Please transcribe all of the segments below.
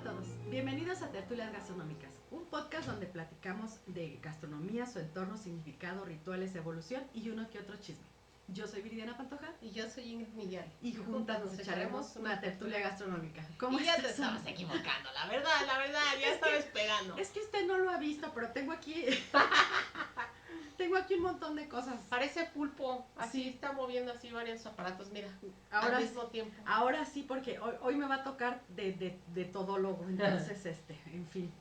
a todos, bienvenidos a Tertulias Gastronómicas, un podcast donde platicamos de gastronomía, su entorno, significado, rituales, evolución y uno que otro chisme. Yo soy Viridiana Pantoja y yo soy Ingrid Millán y juntas nos echaremos una tertulia gastronómica. ¿Cómo y ya te estabas equivocando, la verdad, ya estaba esperando. Es que usted no lo ha visto, pero tengo aquí un montón de cosas. Parece pulpo, así sí. Está moviendo así varios aparatos, mira, ahora, al mismo tiempo. Ahora sí, porque hoy me va a tocar de todólogo, entonces en fin.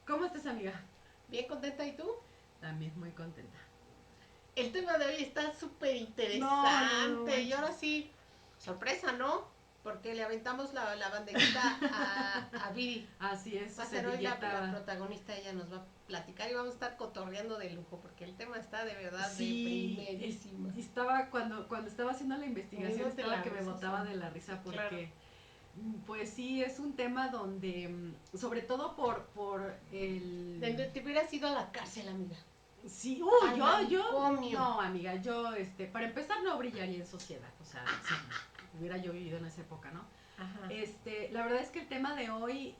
¿Cómo estás, amiga? Bien contenta, ¿y tú? También muy contenta. El tema de hoy está súper interesante y ahora sí, sorpresa, ¿no? Porque le aventamos la bandejita a Viri. Así es. Va a ser hoy la protagonista, ella nos va a platicar y vamos a estar cotorreando de lujo porque el tema está de verdad sí, de primerísima. Estaba cuando estaba haciendo la investigación, estaba que me botaba de la risa porque... Claro. Pues sí, es un tema donde, sobre todo por el... Donde te hubieras ido a la cárcel, amiga. Sí, no, amiga, yo, para empezar no brillaría en sociedad, o sea, si hubiera yo vivido en esa época, ¿no? Ajá. La verdad es que el tema de hoy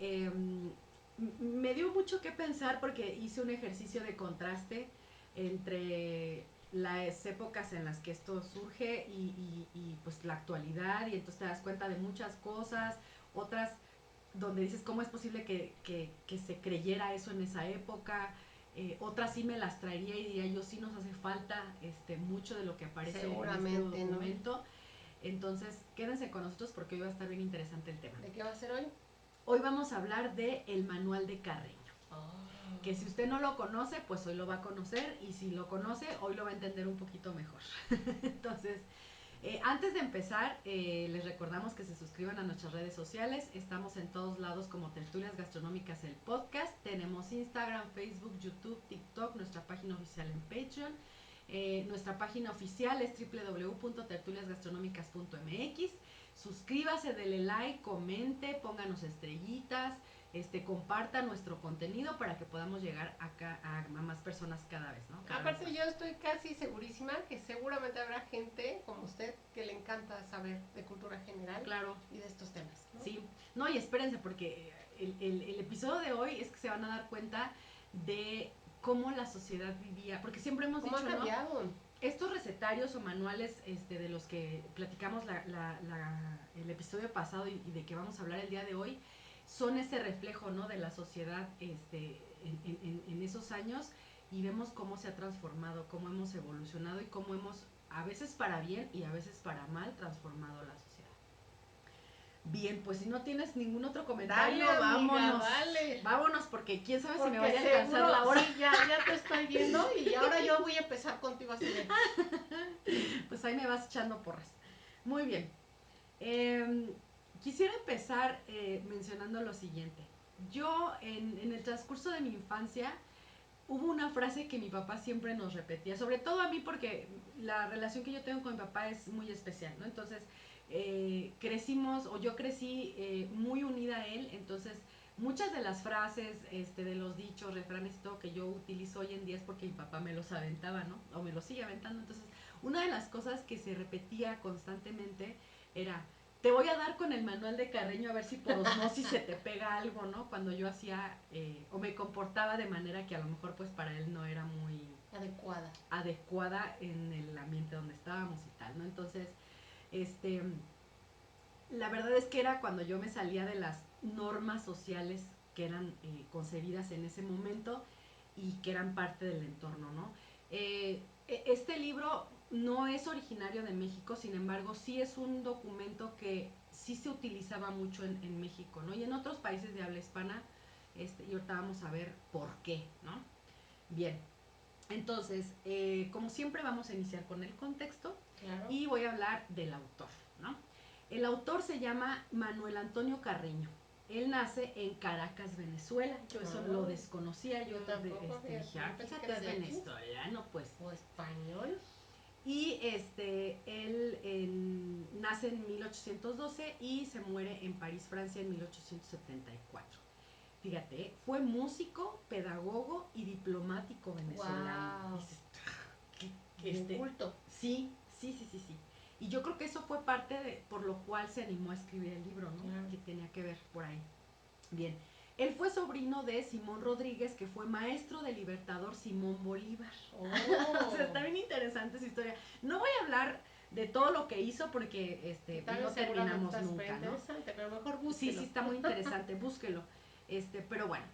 me dio mucho que pensar porque hice un ejercicio de contraste entre las épocas en las que esto surge y pues la actualidad, y entonces te das cuenta de muchas cosas, otras donde dices cómo es posible que se creyera eso en esa época. Otras sí me las traería y diría yo sí nos hace falta mucho de lo que aparece en este documento, ¿no? Entonces quédense con nosotros porque hoy va a estar bien interesante el tema. ¿De qué va a ser hoy? Hoy vamos a hablar de el manual de Carreño, que si usted no lo conoce pues hoy lo va a conocer, y si lo conoce hoy lo va a entender un poquito mejor. Entonces antes de empezar, les recordamos que se suscriban a nuestras redes sociales. Estamos en todos lados como Tertulias Gastronómicas, el podcast. Tenemos Instagram, Facebook, YouTube, TikTok, nuestra página oficial en Patreon. Nuestra página oficial es www.tertuliasgastronómicas.mx. Suscríbase, dele like, comente, pónganos estrellitas, comparta nuestro contenido para que podamos llegar acá a más personas cada vez, ¿no? Aparte yo estoy casi segurísima que seguramente habrá gente como usted que le encanta saber de cultura general, claro, y de estos temas, ¿no? Sí, no, y espérense porque el episodio de hoy es que se van a dar cuenta de cómo la sociedad vivía, porque siempre hemos dicho, ¿cómo ha cambiado? ¿no? Estos recetarios o manuales de los que platicamos el episodio pasado y de que vamos a hablar el día de hoy, son ese reflejo, ¿no? De la sociedad en esos años, y vemos cómo se ha transformado, cómo hemos evolucionado y cómo hemos, a veces para bien y a veces para mal, transformado la sociedad. Bien, pues si no tienes ningún otro comentario, dale, vámonos. Amiga, dale. Vámonos, porque quién sabe si me vaya a alcanzar la hora. Sí, ya te estoy viendo y ahora yo voy a empezar contigo así de... Pues ahí me vas echando porras. Muy bien. Quisiera empezar mencionando lo siguiente. Yo, en el transcurso de mi infancia, hubo una frase que mi papá siempre nos repetía, sobre todo a mí porque la relación que yo tengo con mi papá es muy especial, ¿no? Entonces, yo crecí muy unida a él, entonces muchas de las frases, de los dichos, refranes y todo que yo utilizo hoy en día es porque mi papá me los aventaba, ¿no? O me los sigue aventando. Entonces, una de las cosas que se repetía constantemente era: te voy a dar con el manual de Carreño a ver si por osmosis se te pega algo, ¿no? Cuando yo hacía o me comportaba de manera que a lo mejor pues para él no era muy adecuada en el ambiente donde estábamos y tal, ¿no? Entonces, la verdad es que era cuando yo me salía de las normas sociales que eran concebidas en ese momento y que eran parte del entorno, ¿no? Este libro no es originario de México, sin embargo, sí es un documento que sí se utilizaba mucho en México, ¿no? Y en otros países de habla hispana, y ahorita vamos a ver por qué, ¿no? Bien, entonces, como siempre vamos a iniciar con el contexto. Claro. Y voy a hablar del autor, ¿no? El autor se llama Manuel Antonio Carreño. Él nace en Caracas, Venezuela. Yo eso lo desconocía. Yo tampoco, dije, fíjate, es venezolano, pues. O español. Y él nace en 1812 y se muere en París, Francia, en 1874. Fíjate, fue músico, pedagogo y diplomático venezolano. Wow. Dices, culto. Sí. Y yo creo que eso fue parte por lo cual se animó a escribir el libro, ¿no? Que tenía que ver por ahí. Bien, él fue sobrino de Simón Rodríguez, que fue maestro del libertador Simón Bolívar. Oh. O sea, está bien interesante esa historia. No voy a hablar de todo lo que hizo porque no terminamos nunca, ¿no? Pero mejor búsquelo. Sí, está muy interesante, búsquelo. Pero bueno,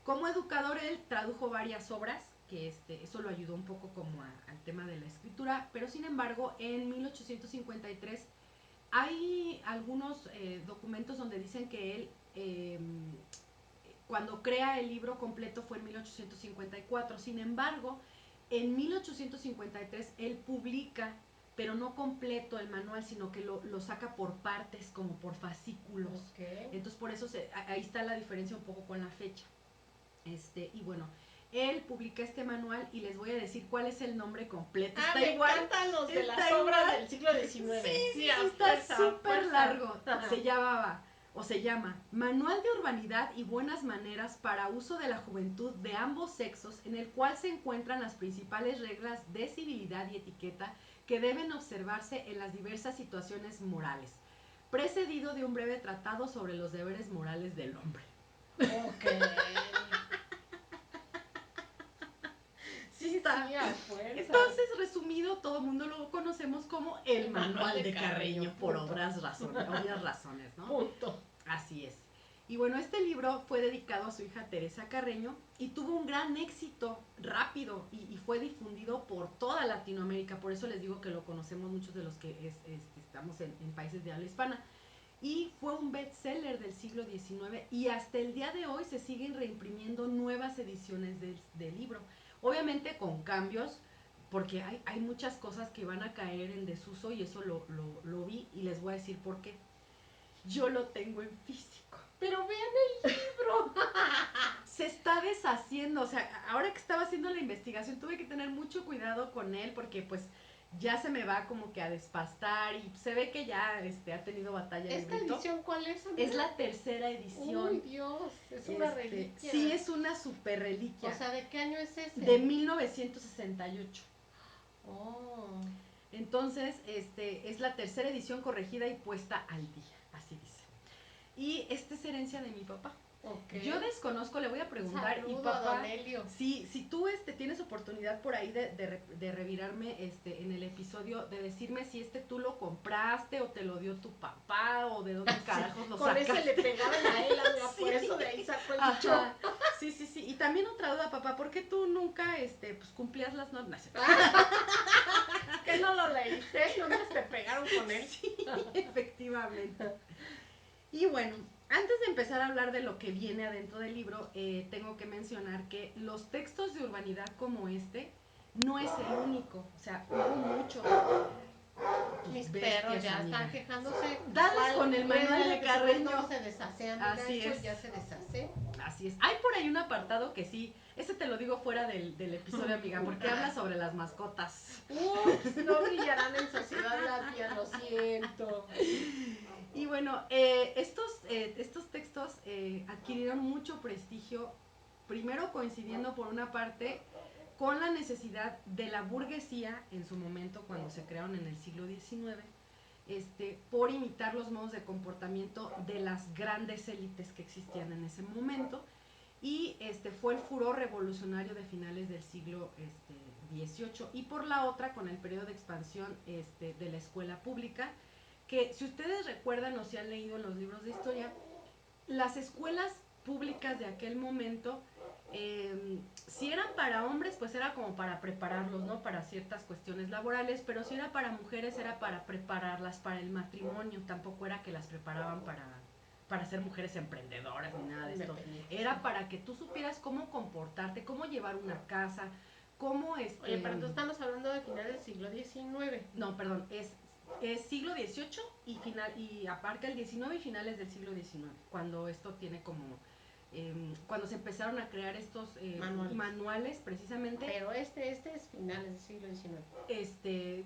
como educador él tradujo varias obras, que eso lo ayudó un poco como al tema de la escritura, pero sin embargo en 1853 hay algunos documentos donde dicen que él cuando crea el libro completo fue en 1854. Sin embargo, en 1853 él publica, pero no completo el manual, sino que lo saca por partes, como por fascículos. Okay. Entonces por eso ahí está la diferencia un poco con la fecha. Y bueno, él publica este manual y les voy a decir cuál es el nombre completo. Está igual. Me encantan los de las obras del siglo XIX. Sí, está súper largo. Se llama Manual de Urbanidad y Buenas Maneras para Uso de la Juventud de ambos sexos, en el cual se encuentran las principales reglas de civilidad y etiqueta que deben observarse en las diversas situaciones morales, precedido de un breve tratado sobre los deberes morales del hombre. Ok. Sí está. Sí, entonces, resumido, todo el mundo lo conocemos como el Manual de Carreño, por obvias razones, ¿no? Punto. Así es. Y bueno, este libro fue dedicado a su hija Teresa Carreño y tuvo un gran éxito rápido y fue difundido por toda Latinoamérica. Por eso les digo que lo conocemos muchos de los que estamos en países de habla hispana. Y fue un bestseller del siglo XIX y hasta el día de hoy se siguen reimprimiendo nuevas ediciones del libro. Obviamente con cambios, porque hay muchas cosas que van a caer en desuso y eso lo vi y les voy a decir por qué. Yo lo tengo en físico. Pero vean el libro. Se está deshaciendo, o sea, ahora que estaba haciendo la investigación tuve que tener mucho cuidado con él porque pues ya se me va como que a despastar y se ve que ya ha tenido batalla. ¿Esta edición cuál es, amiga? Es la tercera edición. Uy, Dios, es una reliquia. Sí, es una super reliquia. O sea, ¿de qué año es ese? De 1968. Oh. Entonces, es la tercera edición corregida y puesta al día, así dice. Y esta es herencia de mi papá. Okay. Yo desconozco, le voy a preguntar. Saludo y papá, a Don Helio. Si tú tienes oportunidad por ahí de revirarme en el episodio, de decirme si tú lo compraste o te lo dio tu papá o de dónde carajos lo sacaste. Con ese le pegaban a él, amiga, sí. Por eso de ahí sacó el dicho. Sí. Y también otra duda, papá, ¿por qué tú nunca pues cumplías las normas? ¿Que no lo leíste? ¿Nomás te pegaron con él? Sí, efectivamente. Y bueno, antes de empezar a hablar de lo que viene adentro del libro, tengo que mencionar que los textos de urbanidad como no es el único, o sea, hubo muchos. Mis perros ya están quejándose. Dale con el manual de Carreño. No se deshace, amiga, así eso es. Ya se deshace. Así es. Hay por ahí un apartado que sí, ese te lo digo fuera del episodio, amiga, porque habla sobre las mascotas. No brillarán en sociedad latia, lo siento. Y bueno, estos textos adquirieron mucho prestigio, primero coincidiendo por una parte con la necesidad de la burguesía en su momento cuando se crearon en el siglo XIX, por imitar los modos de comportamiento de las grandes élites que existían en ese momento, y fue el furor revolucionario de finales del siglo XVIII, y por la otra con el periodo de expansión de la escuela pública, que si ustedes recuerdan o si han leído en los libros de historia, las escuelas públicas de aquel momento, si eran para hombres, pues era como para prepararlos, ¿no? Para ciertas cuestiones laborales, pero si era para mujeres, era para prepararlas para el matrimonio, tampoco era que las preparaban para ser mujeres emprendedoras ni nada de esto. Era para que tú supieras cómo comportarte, cómo llevar una casa, cómo Oye, pero tú estamos hablando de finales del siglo XIX. No, perdón, es siglo XVIII y abarca el XIX y finales del siglo XIX, cuando esto tiene como cuando se empezaron a crear estos manuales precisamente. Pero este es finales del siglo XIX. ¿Qué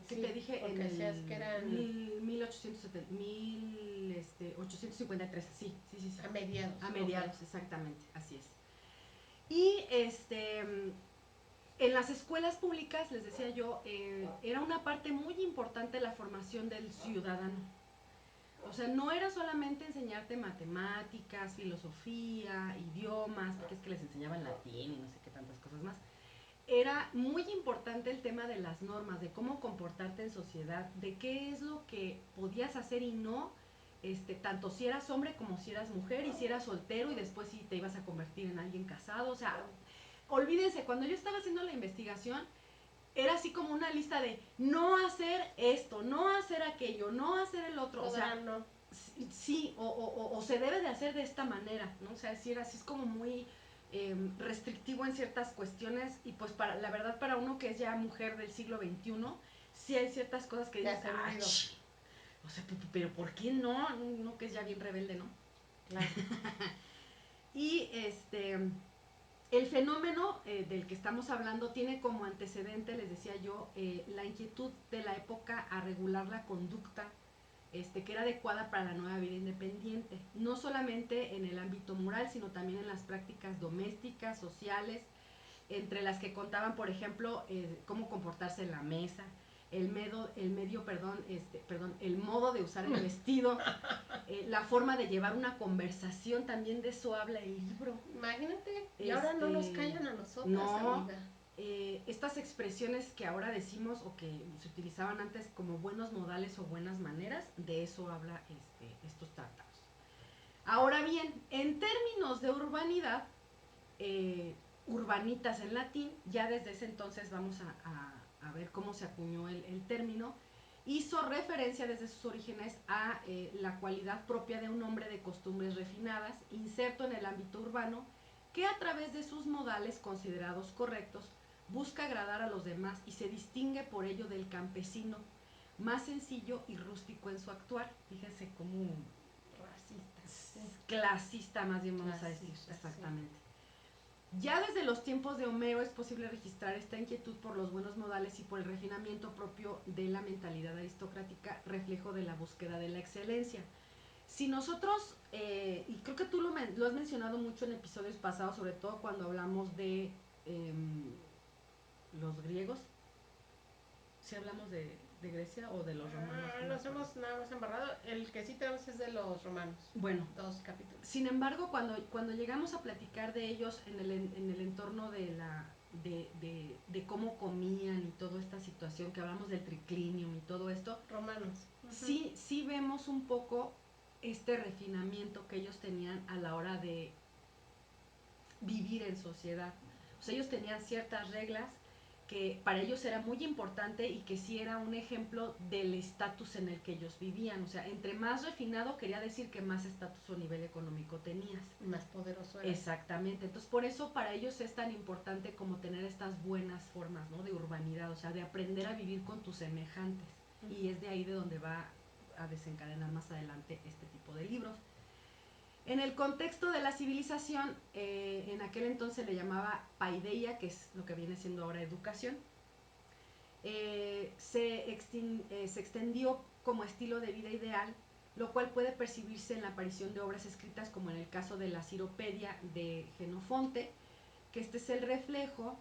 te dije? En el que eran 1853, sí. A mediados. A mediados, exactamente, así es. Y en las escuelas públicas, les decía yo, era una parte muy importante la formación del ciudadano. o sea, no era solamente enseñarte matemáticas, filosofía, idiomas, porque es que les enseñaban latín y no sé qué tantas cosas más. Era muy importante el tema de las normas, de cómo comportarte en sociedad, de qué es lo que podías hacer y no, tanto si eras hombre como si eras mujer, y si eras soltero y después si te ibas a convertir en alguien casado. O sea, olvídense, cuando yo estaba haciendo la investigación, era así como una lista de no hacer esto, no hacer aquello, no hacer el otro. O sea, no. Sí, o se debe de hacer de esta manera, ¿no? O sea, así es como muy restrictivo en ciertas cuestiones, y pues la verdad, para uno que es ya mujer del siglo XXI, sí hay ciertas cosas que dices, o sea, pero ¿por qué no? No, que es ya bien rebelde, ¿no? Claro. Y el fenómeno del que estamos hablando tiene como antecedente, les decía yo, la inquietud de la época a regular la conducta, que era adecuada para la nueva vida independiente, no solamente en el ámbito moral, sino también en las prácticas domésticas, sociales, entre las que contaban, por ejemplo, cómo comportarse en la mesa, el modo de usar el vestido, la forma de llevar una conversación, también de eso habla el libro. Imagínate, y ahora no nos callan a nosotras, no, amiga. Estas expresiones que ahora decimos o que se utilizaban antes como buenos modales o buenas maneras, de eso habla estos tratados. Ahora bien, en términos de urbanidad, urbanitas en latín, ya desde ese entonces vamos a ver cómo se acuñó el término, hizo referencia desde sus orígenes a la cualidad propia de un hombre de costumbres refinadas, inserto en el ámbito urbano, que a través de sus modales considerados correctos busca agradar a los demás y se distingue por ello del campesino, más sencillo y rústico en su actuar. Fíjense cómo racista, clasista, más bien vamos clasista, a decir, exactamente. Sí. Ya desde los tiempos de Homero es posible registrar esta inquietud por los buenos modales y por el refinamiento propio de la mentalidad aristocrática, reflejo de la búsqueda de la excelencia. Si nosotros, y creo que tú lo has mencionado mucho en episodios pasados, sobre todo cuando hablamos de los griegos, ¿sí hablamos de Grecia o de los romanos? Nos hemos nada más embarrado. El que sí tenemos es de los romanos. Bueno, 2 capítulos. Sin embargo, cuando llegamos a platicar de ellos en el entorno de cómo comían y toda esta situación, que hablamos del triclinium y todo esto, romanos, sí vemos un poco este refinamiento que ellos tenían a la hora de vivir en sociedad. O sea, ellos tenían ciertas reglas que para ellos era muy importante y que sí era un ejemplo del estatus en el que ellos vivían. O sea, entre más refinado quería decir que más estatus o nivel económico tenías. Más poderoso era. Exactamente. Entonces, por eso para ellos es tan importante como tener estas buenas formas, ¿no? De urbanidad, o sea, de aprender a vivir con tus semejantes. Y es de ahí de donde va a desencadenar más adelante este tipo de libros. En el contexto de la civilización, en aquel entonces le llamaba paideia, que es lo que viene siendo ahora educación, se extendió como estilo de vida ideal, lo cual puede percibirse en la aparición de obras escritas como en el caso de la Ciropedia de Genofonte, que este es el reflejo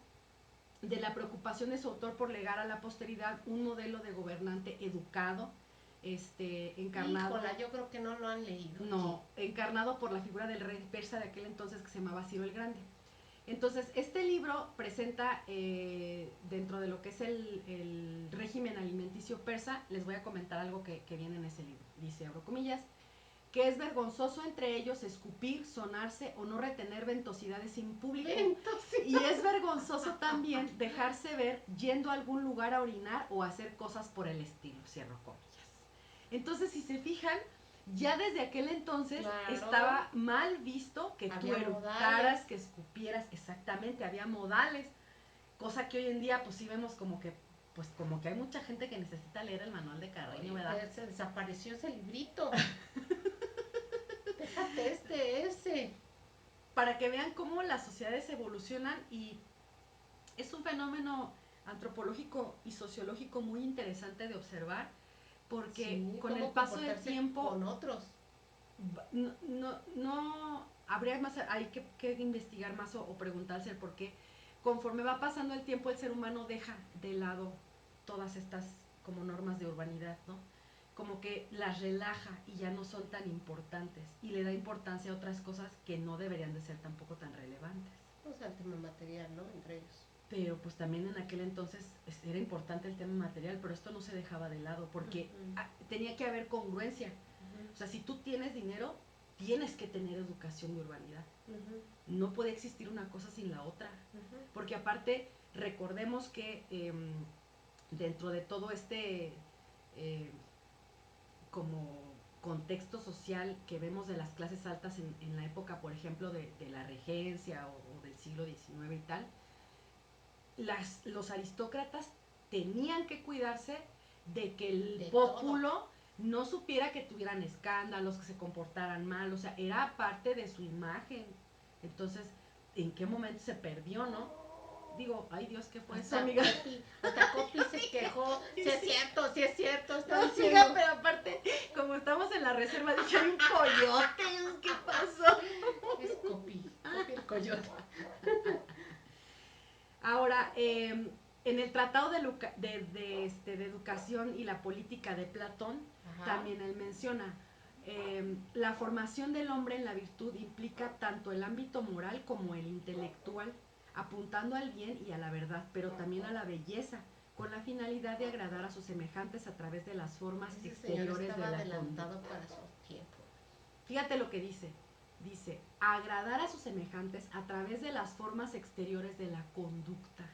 de la preocupación de su autor por legar a la posteridad un modelo de gobernante educado, encarnado. Híjola, yo creo que no lo han leído. No, encarnado por la figura del rey persa de aquel entonces que se llamaba Ciro el Grande. Entonces, este libro presenta, dentro de lo que es el régimen alimenticio persa, les voy a comentar algo que viene en ese libro. Dice, abro comillas, que es vergonzoso entre ellos escupir, sonarse o no retener ventosidades en público. Y es vergonzoso también dejarse ver yendo a algún lugar a orinar o hacer cosas por el estilo, cierro comillas. Entonces, si se fijan, ya desde aquel entonces estaba mal visto que tú eructaras, que escupieras, exactamente, había modales, cosa que hoy en día pues sí vemos como que hay mucha gente que necesita leer el manual de Carreño, ¿verdad? Se desapareció ese librito. Déjate ese. Para que vean cómo las sociedades evolucionan, y es un fenómeno antropológico y sociológico muy interesante de observar, porque sí, con el paso del tiempo con otros no habría más, hay que investigar más o preguntarse el por qué. Conforme va pasando el tiempo, el ser humano deja de lado todas estas como normas de urbanidad, ¿no? como que las relaja y ya no son tan importantes y le da importancia a otras cosas que no deberían de ser tampoco tan relevantes. O sea, el tema material, ¿no? Entre ellos. Pero pues también en aquel entonces era importante el tema material, pero esto no se dejaba de lado porque tenía que haber congruencia. O sea, si tú tienes dinero, tienes que tener educación de urbanidad. No puede existir una cosa sin la otra. Porque aparte, recordemos que dentro de todo este como contexto social que vemos de las clases altas en la época, por ejemplo, de la regencia o del siglo XIX y tal, los aristócratas tenían que cuidarse de que el pópulo no supiera que tuvieran escándalos, que se comportaran mal, o sea, era parte de su imagen. Entonces, ¿en qué momento se perdió, no? Digo, ay Dios, ¿qué fue eso, amiga? Hasta Copi se quejó. Sí es cierto. No, amiga, pero aparte, como estamos en la reserva, dije, hay un coyote, ¿qué pasó? Es Copi el coyote. Ahora, en el Tratado de Educación y la Política de Platón, también él menciona, la formación del hombre en la virtud implica tanto el ámbito moral como el intelectual, apuntando al bien y a la verdad, pero también a la belleza, con la finalidad de agradar a sus semejantes a través de las formas exteriores de la adelantado para su tiempo. Fíjate lo que dice. Dice, agradar a sus semejantes a través de las formas exteriores de la conducta.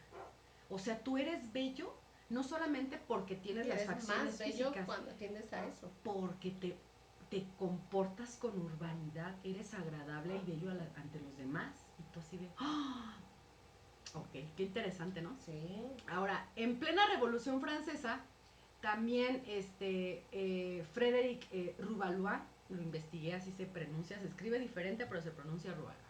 O sea, tú eres bello no solamente porque tienes las facciones más bello físicas, cuando atiendes a eso. Porque te comportas con urbanidad, eres agradable y bello ante los demás. Y tú así de, ¡oh! Ok, qué interesante, ¿no? Sí. Ahora, en plena Revolución Francesa, también Frédéric Roubalouat, lo investigué, así se pronuncia, se escribe diferente, pero se pronuncia Roubalouat.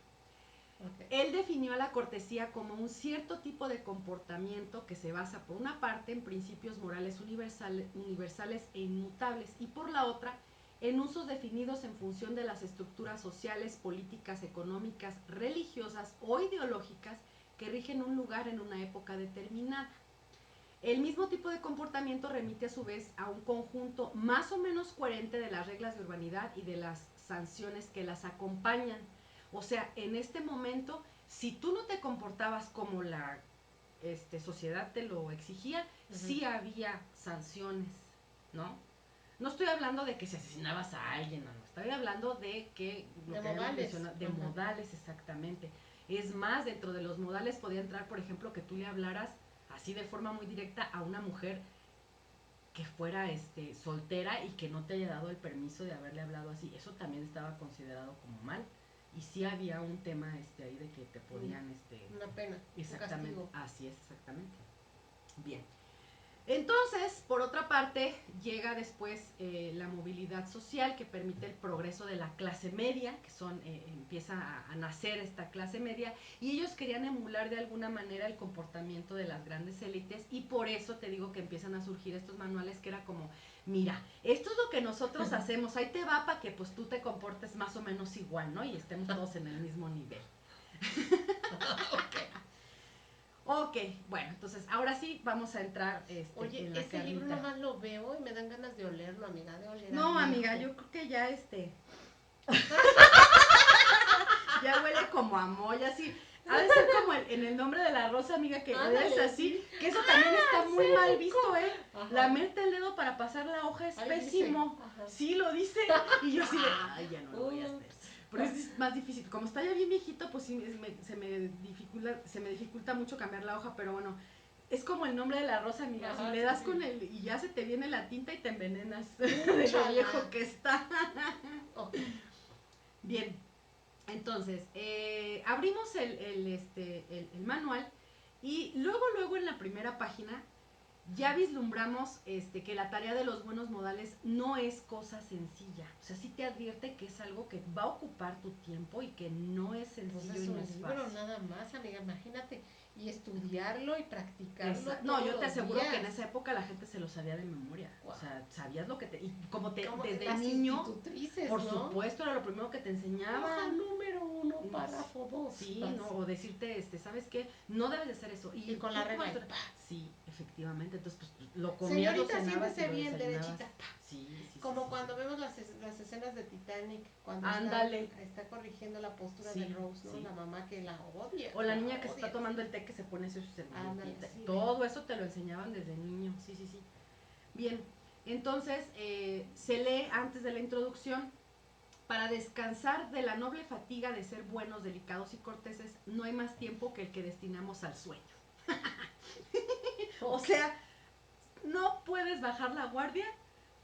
Él definió a la cortesía como un cierto tipo de comportamiento que se basa por una parte en principios morales universales e inmutables y por la otra en usos definidos en función de las estructuras sociales, políticas, económicas, religiosas o ideológicas que rigen un lugar en una época determinada. El mismo tipo de comportamiento remite a su vez a un conjunto más o menos coherente de las reglas de urbanidad y de las sanciones que las acompañan. O sea, en este momento, si tú no te comportabas como la sociedad te lo exigía, sí había sanciones, ¿no? No estoy hablando de que si asesinabas a alguien, no, estoy hablando de que de modales, exactamente. Es más, dentro de los modales podía entrar, por ejemplo, que tú le hablaras así de forma muy directa a una mujer que fuera soltera y que no te haya dado el permiso de haberle hablado así. Eso también estaba considerado como mal. Y sí había un tema ahí de que te podían una pena, exactamente, un castigo. Así es, exactamente. Bien. Entonces, por otra parte, llega después la movilidad social que permite el progreso de la clase media, que empieza a nacer esta clase media, y ellos querían emular de alguna manera el comportamiento de las grandes élites, y por eso te digo que empiezan a surgir estos manuales que era como, mira, esto es lo que nosotros hacemos, ahí te va para que pues tú te comportes más o menos igual, ¿no? Y estemos todos en el mismo nivel. Ok, bueno, entonces ahora sí vamos a entrar Oye, en la ese carnita. libro nomás lo veo y me dan ganas de olerlo, amiga, de oler. No, amiga, yo creo que ya ya huele como a molla, así. Ha de ser como en el nombre de la rosa, amiga, que es así, que eso también está muy mal visto, ¿eh? Lamerte el dedo para pasar la hoja es pésimo. Sí, lo dice. Y yo así de, ay, ya no lo voy a hacer. Pero es más difícil. Como está ya bien viejito, pues sí, se me dificulta mucho cambiar la hoja, pero bueno, es como el nombre de la rosa, amiga. Si le das con el y ya se te viene la tinta y te envenenas de lo viejo que está. Bien, entonces, abrimos el manual y luego en la primera página ya vislumbramos que la tarea de los buenos modales no es cosa sencilla. O sea, sí te advierte que es algo que va a ocupar tu tiempo y que no es sencillo pues y no es fácil. Libro nada más, amiga, imagínate. Y estudiarlo y practicarlo. No, yo te aseguro que en esa época la gente se lo sabía de memoria. Wow. O sea, sabías lo que te... Y como desde niño, por supuesto, era lo primero que te enseñaban. Hoja número 1, párrafo 2. Sí, no, o decirte, ¿sabes qué? No debes de hacer eso. Y con la regla. Sí, efectivamente. Entonces, pues, lo comías, señorita, lo cenabas siéntese y lo bien, desayunabas. derechita. Sí. Como sí, cuando vemos las escenas de Titanic, cuando está corrigiendo la postura de Rose, ¿no? Sí. La mamá que la odia. O la niña que se está tomando el té que se pone su servilletita. Sí, todo eso te lo enseñaban desde niño. Sí. Bien, entonces se lee antes de la introducción: para descansar de la noble fatiga de ser buenos, delicados y corteses, no hay más tiempo que el que destinamos al sueño. O sea, no puedes bajar la guardia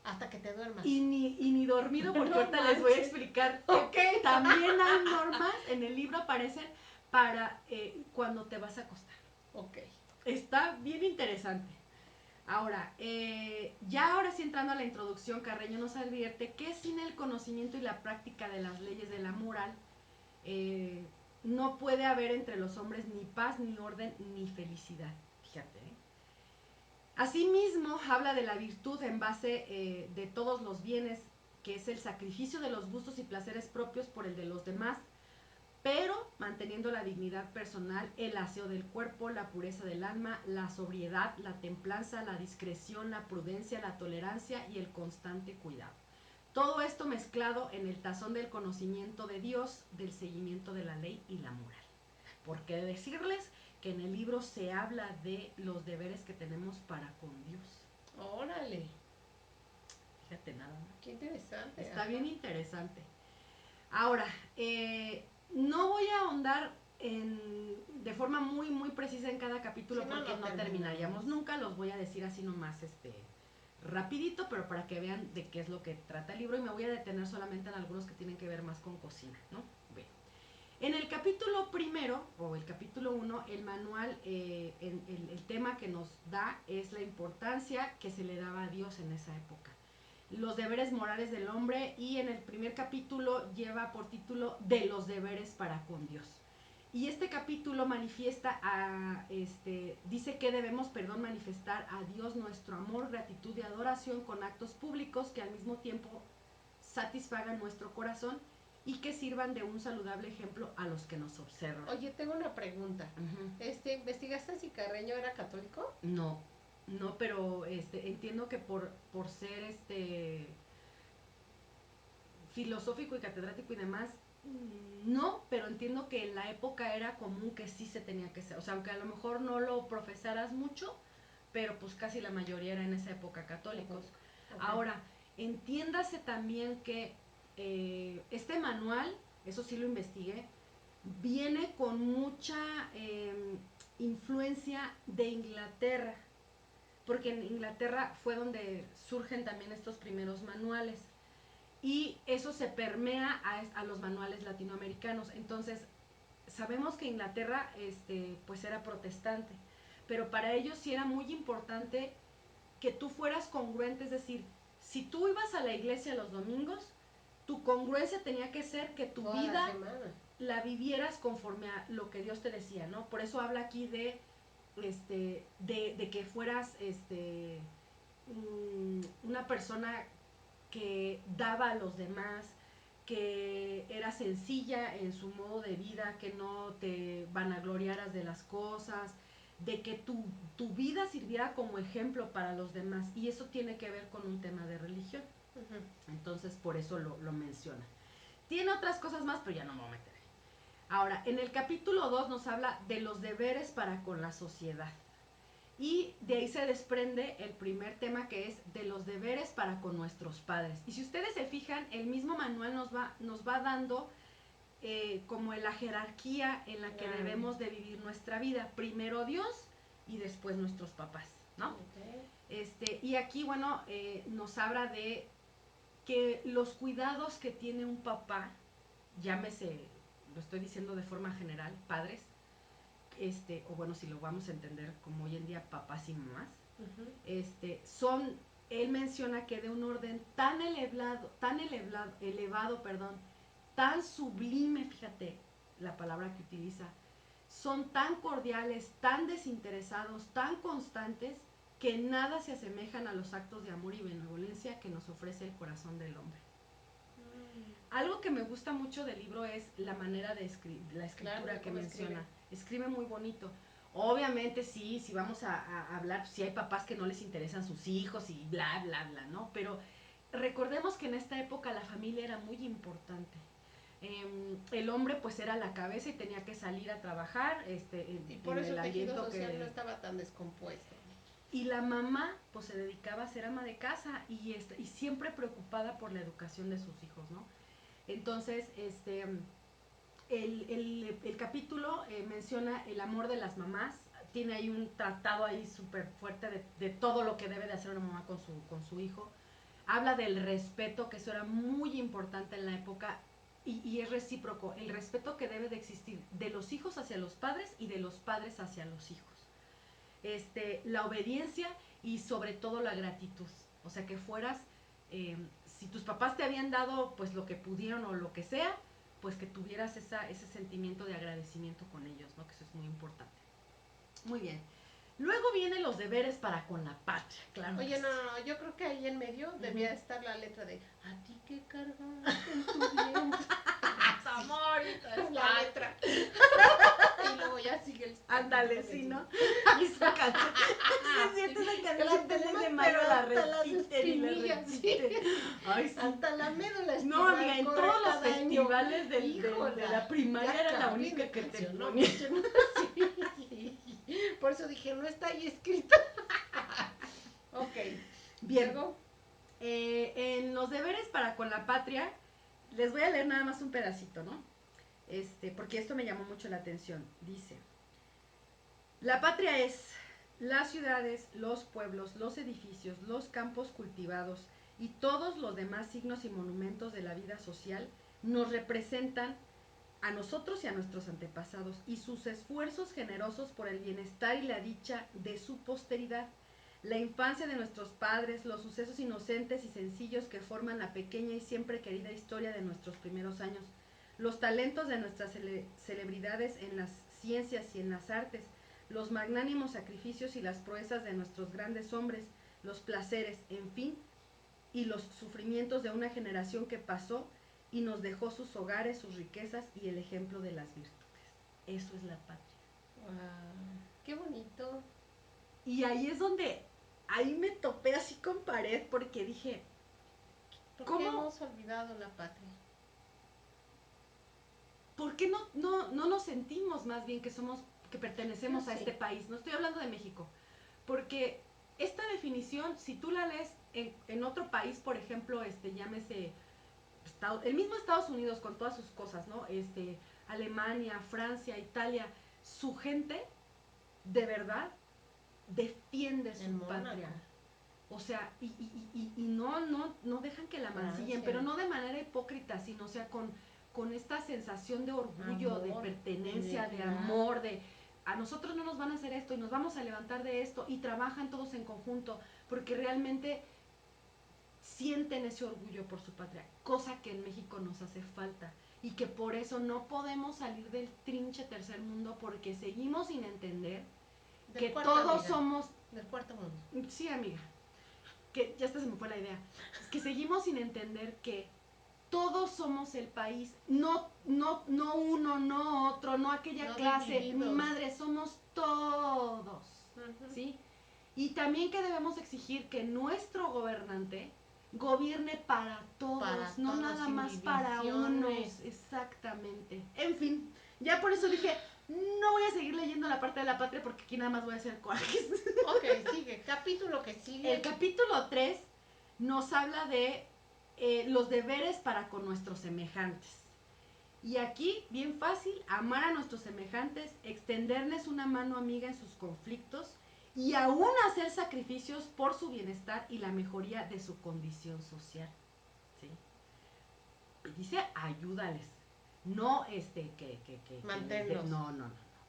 hasta que te duermas. Y ni dormido, porque no ahorita les voy a explicar. Okay. También hay normas, en el libro aparecen para cuando te vas a acostar. Ok. Está bien interesante. Ahora, ahora sí entrando a la introducción, Carreño nos advierte que sin el conocimiento y la práctica de las leyes de la moral, no puede haber entre los hombres ni paz, ni orden, ni felicidad. Fíjate, Asimismo, habla de la virtud en base de todos los bienes, que es el sacrificio de los gustos y placeres propios por el de los demás, pero manteniendo la dignidad personal, el aseo del cuerpo, la pureza del alma, la sobriedad, la templanza, la discreción, la prudencia, la tolerancia y el constante cuidado. Todo esto mezclado en el tazón del conocimiento de Dios, del seguimiento de la ley y la moral. ¿Por qué decirles que en el libro se habla de los deberes que tenemos para con Dios? ¡Órale! Fíjate nada más. ¡Qué interesante! Está bien interesante. Ahora, no voy a ahondar de forma muy, muy precisa en cada capítulo, sí, porque no terminaríamos nunca. Los voy a decir así nomás, rapidito, pero para que vean de qué es lo que trata el libro, y me voy a detener solamente en algunos que tienen que ver más con cocina, ¿no? Bien. En el capítulo primero, o el capítulo 1, el manual, el tema que nos da es la importancia que se le daba a Dios en esa época, los deberes morales del hombre, y en el primer capítulo lleva por título de los deberes para con Dios. Y este capítulo manifiesta dice que debemos, manifestar a Dios nuestro amor, gratitud y adoración con actos públicos que al mismo tiempo satisfagan nuestro corazón y que sirvan de un saludable ejemplo a los que nos observan. Oye, tengo una pregunta. ¿Investigaste si Carreño era católico? No, pero entiendo que por ser filosófico y catedrático y demás, no, pero entiendo que en la época era común que sí se tenía que ser, o sea, aunque a lo mejor no lo profesaras mucho, pero pues casi la mayoría era en esa época católicos. Okay. Ahora, entiéndase también que este manual, eso sí lo investigué, viene con mucha influencia de Inglaterra, porque en Inglaterra fue donde surgen también estos primeros manuales, y eso se permea a los manuales latinoamericanos. Entonces, sabemos que Inglaterra pues era protestante, pero para ellos sí era muy importante que tú fueras congruente, es decir, si tú ibas a la iglesia los domingos, tu congruencia tenía que ser que tu toda vida la vivieras conforme a lo que Dios te decía, ¿no? Por eso habla aquí de que fueras una persona que daba a los demás, que era sencilla en su modo de vida, que no te vanagloriaras de las cosas, de que tu vida sirviera como ejemplo para los demás, y eso tiene que ver con un tema de religión. Uh-huh. Entonces por eso lo menciona. Tiene otras cosas más, pero ya no me voy a meter. Ahora, en el capítulo 2 nos habla de los deberes para con la sociedad. Y de ahí se desprende el primer tema, que es de los deberes para con nuestros padres. Y si ustedes se fijan, el mismo manual nos va dando como la jerarquía en la que debemos de vivir nuestra vida. Primero Dios y después nuestros papás, ¿no? Okay. Y aquí, bueno, nos habla de que los cuidados que tiene un papá, llámese, lo estoy diciendo de forma general, padres, o bueno, si lo vamos a entender como hoy en día, papás y mamás, uh-huh. Él menciona que de un orden tan elevado, tan sublime, fíjate la palabra que utiliza, son tan cordiales, tan desinteresados, tan constantes, que nada se asemejan a los actos de amor y benevolencia que nos ofrece el corazón del hombre. Algo que me gusta mucho del libro es la manera de la escritura, claro, que menciona. Escribe muy bonito. Obviamente sí, si vamos a hablar, si hay papás que no les interesan sus hijos y bla, bla, bla, ¿no? Pero recordemos que en esta época la familia era muy importante. El hombre pues era la cabeza y tenía que salir a trabajar. Y por eso el tejido social no estaba tan descompuesto. Y la mamá pues se dedicaba a ser ama de casa y siempre preocupada por la educación de sus hijos, ¿no? Entonces, el capítulo menciona el amor de las mamás, tiene ahí un tratado ahí súper fuerte de todo lo que debe de hacer una mamá con su hijo. Habla del respeto, que eso era muy importante en la época, y es recíproco, el respeto que debe de existir de los hijos hacia los padres y de los padres hacia los hijos. La obediencia y sobre todo la gratitud. O sea, que fueras, si tus papás te habían dado pues lo que pudieron o lo que sea, pues que tuvieras ese sentimiento de agradecimiento con ellos, ¿no? Que eso es muy importante. Muy bien. Luego vienen los deberes para con la patria, claro. Oye, no, yo creo que ahí en medio debía estar la letra de a ti que cargaste en tu vientre. Amor, la letra. Y luego ya sigue el... Ándale, sí, ¿no? Esa canción. Sí, es cierto, esa canción de Mario la repiten y la repiten. Sí. Ay, sí. Hasta la médula espinal. No, amiga, en todos los festivales de la primaria era la única que te ponía. Sí. Por eso dije, no está ahí escrito. Ok. Bien. En los deberes para con la patria, les voy a leer nada más un pedacito, ¿no? Porque esto me llamó mucho la atención. Dice: la patria es las ciudades, los pueblos, los edificios, los campos cultivados y todos los demás signos y monumentos de la vida social nos representan a nosotros y a nuestros antepasados y sus esfuerzos generosos por el bienestar y la dicha de su posteridad, la infancia de nuestros padres, los sucesos inocentes y sencillos que forman la pequeña y siempre querida historia de nuestros primeros años, los talentos de nuestras celebridades en las ciencias y en las artes, los magnánimos sacrificios y las proezas de nuestros grandes hombres, los placeres, en fin, y los sufrimientos de una generación que pasó y nos dejó sus hogares, sus riquezas y el ejemplo de las virtudes. Eso es la patria. Wow, qué bonito. Y ahí es donde, ahí me topé así con pared porque dije, ¿por qué hemos olvidado la patria? ¿Por qué no nos sentimos más bien que pertenecemos a este país? No estoy hablando de México, porque esta definición, si tú la lees en otro país, por ejemplo, llámese el mismo Estados Unidos con todas sus cosas, ¿no? Alemania, Francia, Italia, su gente de verdad defiende su patria. O sea, y no dejan que la mancillen, pero no de manera hipócrita, sino, o sea, con esta sensación de orgullo, de pertenencia, de amor, de a nosotros no nos van a hacer esto y nos vamos a levantar de esto, y trabajan todos en conjunto, porque realmente sienten ese orgullo por su patria, cosa que en México nos hace falta, y que por eso no podemos salir del trinche tercer mundo, porque seguimos sin entender que todos somos... Del cuarto mundo. Sí, amiga, que ya hasta se me fue la idea. Es que seguimos sin entender que todos somos el país, no uno, no otro, no aquella clase, mi madre, somos todos, ¿sí? Y también que debemos exigir que nuestro gobernante gobierne para todos, no nada más para unos, exactamente. En fin, ya por eso dije, no voy a seguir leyendo la parte de la patria porque aquí nada más voy a hacer corajes. Ok, sigue, capítulo que sigue. El capítulo 3 nos habla de los deberes para con nuestros semejantes. Y aquí, bien fácil, amar a nuestros semejantes, extenderles una mano amiga en sus conflictos y aún hacer sacrificios por su bienestar y la mejoría de su condición social. ¿Sí? Y dice, ayúdales. No manténlos. No.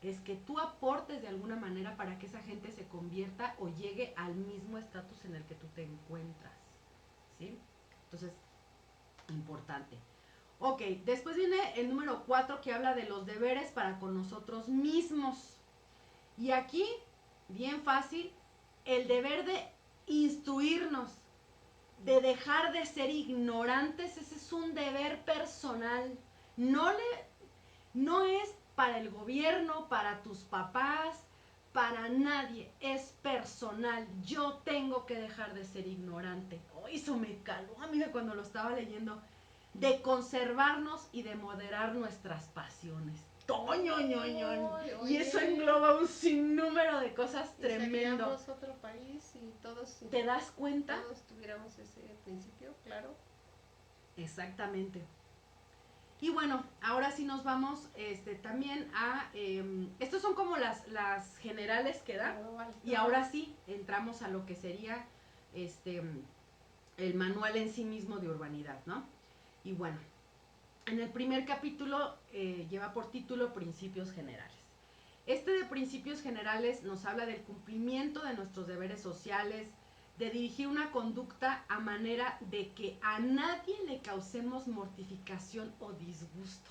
Es que tú aportes de alguna manera para que esa gente se convierta o llegue al mismo estatus en el que tú te encuentras. ¿Sí? Entonces, importante. Ok, después viene el número 4 que habla de los deberes para con nosotros mismos. Y aquí, bien fácil, el deber de instruirnos. de dejar de ser ignorantes. Ese es un deber personal. No es para el gobierno, para tus papás, para nadie. Es personal. Yo tengo que dejar de ser ignorante. Oh, eso me caló, amiga, cuando lo estaba leyendo. De conservarnos y de moderar nuestras pasiones. Y eso engloba un sinnúmero de cosas tremendo. Seríamos otro país y todos. ¿Te das cuenta? Todos tuviéramos ese principio, claro. Exactamente. Y bueno, ahora sí nos vamos también a... estos son como las generales que da. Y ahora sí entramos a lo que sería el manual en sí mismo de urbanidad, ¿no? Y bueno, en el primer capítulo lleva por título Principios Generales. Este de Principios Generales nos habla del cumplimiento de nuestros deberes sociales, de dirigir una conducta a manera de que a nadie le causemos mortificación o disgusto.